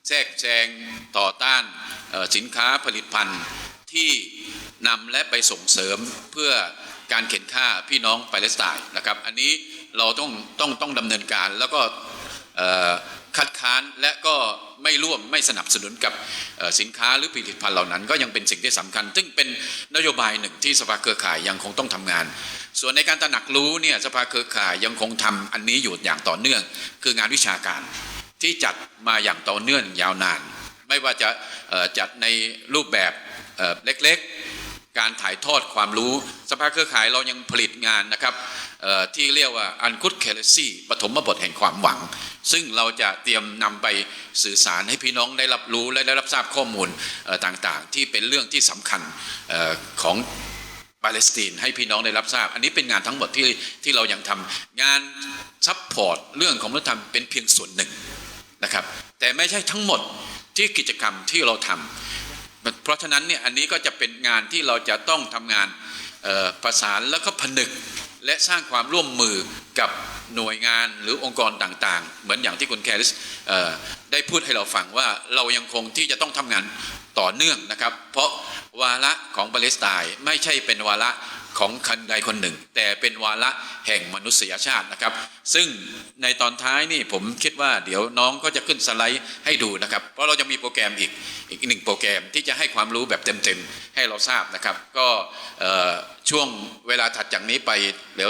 แทรกแซงต่อต้านสินค้าผลิตภัณฑ์ที่นำและไปส่งเสริมเพื่อการเข็นฆ่าพี่น้องปาเลสไตน์นะครับอันนี้เราต้องดำเนินการแล้วก็คัดค้านและก็ไม่สนับสนุนกับสินค้าหรือผลิตภัณฑ์เหล่านั้นก็ยังเป็นสิ่งที่สำคัญซึ่งเป็นนโยบายหนึ่งที่สภาเครือข่ายยังคงต้องทำงานส่วนในการตระหนักรู้เนี่ยสภาเครือข่ายยังคงทำอันนี้อยู่อย่างต่อเนื่องคืองานวิชาการที่จัดมาอย่างต่อเนื่องยาวนานไม่ว่าจะจัดในรูปแบบเล็กๆการถ่ายทอดความรู้สภาเครือข่ายเรายังผลิตงานนะครับที่เรียกว่า Unquote Legacy ปฐมบทแห่งความหวังซึ่งเราจะเตรียมนำไปสื่อสารให้พี่น้องได้รับรู้และได้รับทราบข้อมูลต่างๆที่เป็นเรื่องที่สำคัญของปาเลสไตน์ให้พี่น้องได้รับทราบอันนี้เป็นงานทั้งหมดที่เรายังทำงานซัพพอร์ตเรื่องของวัฒนธรรมเป็นเพียงส่วนหนึ่งนะครับแต่ไม่ใช่ทั้งหมดที่กิจกรรมที่เราทำเพราะฉะนั้นเนี่ยอันนี้ก็จะเป็นงานที่เราจะต้องทำงานประสานแล้วก็ผนึกและสร้างความร่วมมือกับหน่วยงานหรือองค์กรต่างๆเหมือนอย่างที่คุณแคริสได้พูดให้เราฟังว่าเรายังคงที่จะต้องทำงานต่อเนื่องนะครับเพราะวาระของปาเลสไตน์ไม่ใช่เป็นวาระของคนใดคนหนึ่งแต่เป็นวาระแห่งมนุษยชาตินะครับซึ่งในตอนท้ายนี่ผมคิดว่าเดี๋ยวน้องก็จะขึ้นสไลด์ให้ดูนะครับเพราะเราจะมีโปรแกรมอีกหนึ่งโปรแกรมที่จะให้ความรู้แบบเต็มๆให้เราทราบนะครับก็ช่วงเวลาถัดจากนี้ไปเดี๋ยว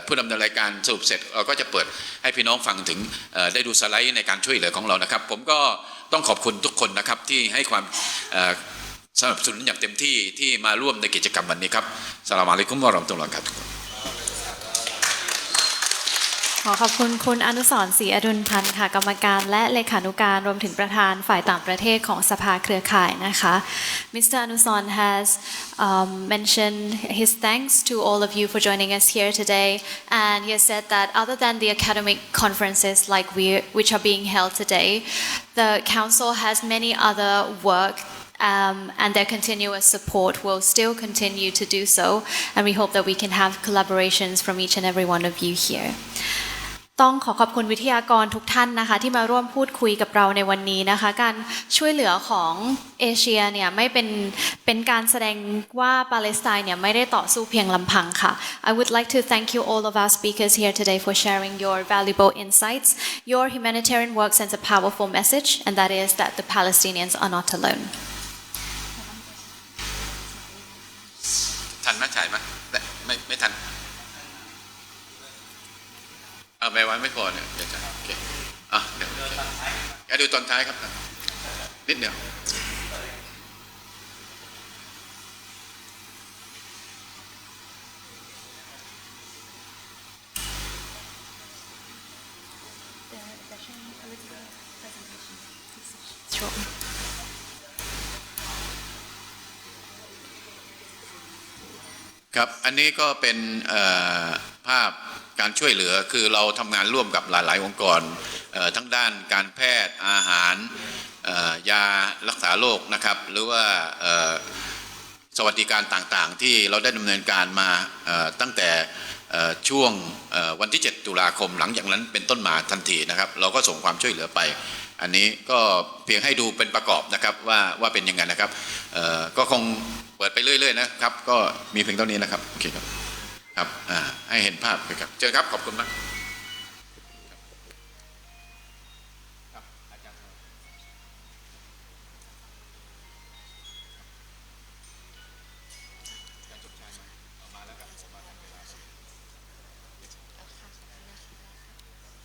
ผู้ดำเนินรายการสรุปเสร็จเราก็จะเปิดให้พี่น้องฟังถึงได้ดูสไลด์ในการช่วยเหลือของเรานะครับผมก็ต้องขอบคุณทุกคนนะครับที่ให้ความสนับสนุนอย่างเต็มที่ที่มาร่วมในกิจกรรมวันนี้ครับสลามอะลัยกุมวะเราะห์มะตุลลอฮิครับขอขอบคุณคุณอนุสรณ์ศรีอดุลพันธ์ค่ะกรรมการและเลขานุการรวมถึงประธานฝ่ายต่างประเทศของสภาเครือข่ายนะคะ Mr. Anuson has mentioned his thanks to all of you for joining us here today and he has said that other than the academic conferences like which are being held today the council has many other work and their continuous support will still continue to do so and we hope that we can have collaborations from each and every one of you hereต้องขอบคุณวิทยากรทุกท่านนะคะที่มาร่วมพูดคุยกับเราในวันนี้นะคะการช่วยเหลือของเอเชียเนี่ยไม่เป็นการแสดงว่าปาเลสไตน์เนี่ยไม่ได้ต่อสู้เพียงลำพังค่ะ I would like to thank you all of our speakers here today for sharing your valuable insights. Your humanitarian work sends a powerful message and that is that the Palestinians are not alone. ทันไหมถ่ายไหมไม่ทันเอาไม่ไว้ไม่พอเนี่ยเดี๋ยวจะโอเคเดี๋ยวดูตอนท้ายครับนิดเดียว ครับอันนี้ก็เป็นภาพการช่วยเหลือคือเราทำงานร่วมกับหลายๆองค์กรทั้งด้านการแพทย์อาหารยารักษาโรคนะครับหรือว่าสวัสดิการต่างๆที่เราได้ดำเนินการมาตั้งแต่ช่วงวันที่7 ตุลาคมหลังจากนั้นเป็นต้นมาทันทีนะครับเราก็ส่งความช่วยเหลือไปอันนี้ก็เพียงให้ดูเป็นประกอบนะครับว่าเป็นยังไงนะครับก็คงเปิดไปเรื่อยๆนะครับก็มีเพียงเท่านี้นะครับโอเคครับครับให้เห็นภาพไปครับเจอครับขอบคุณมาก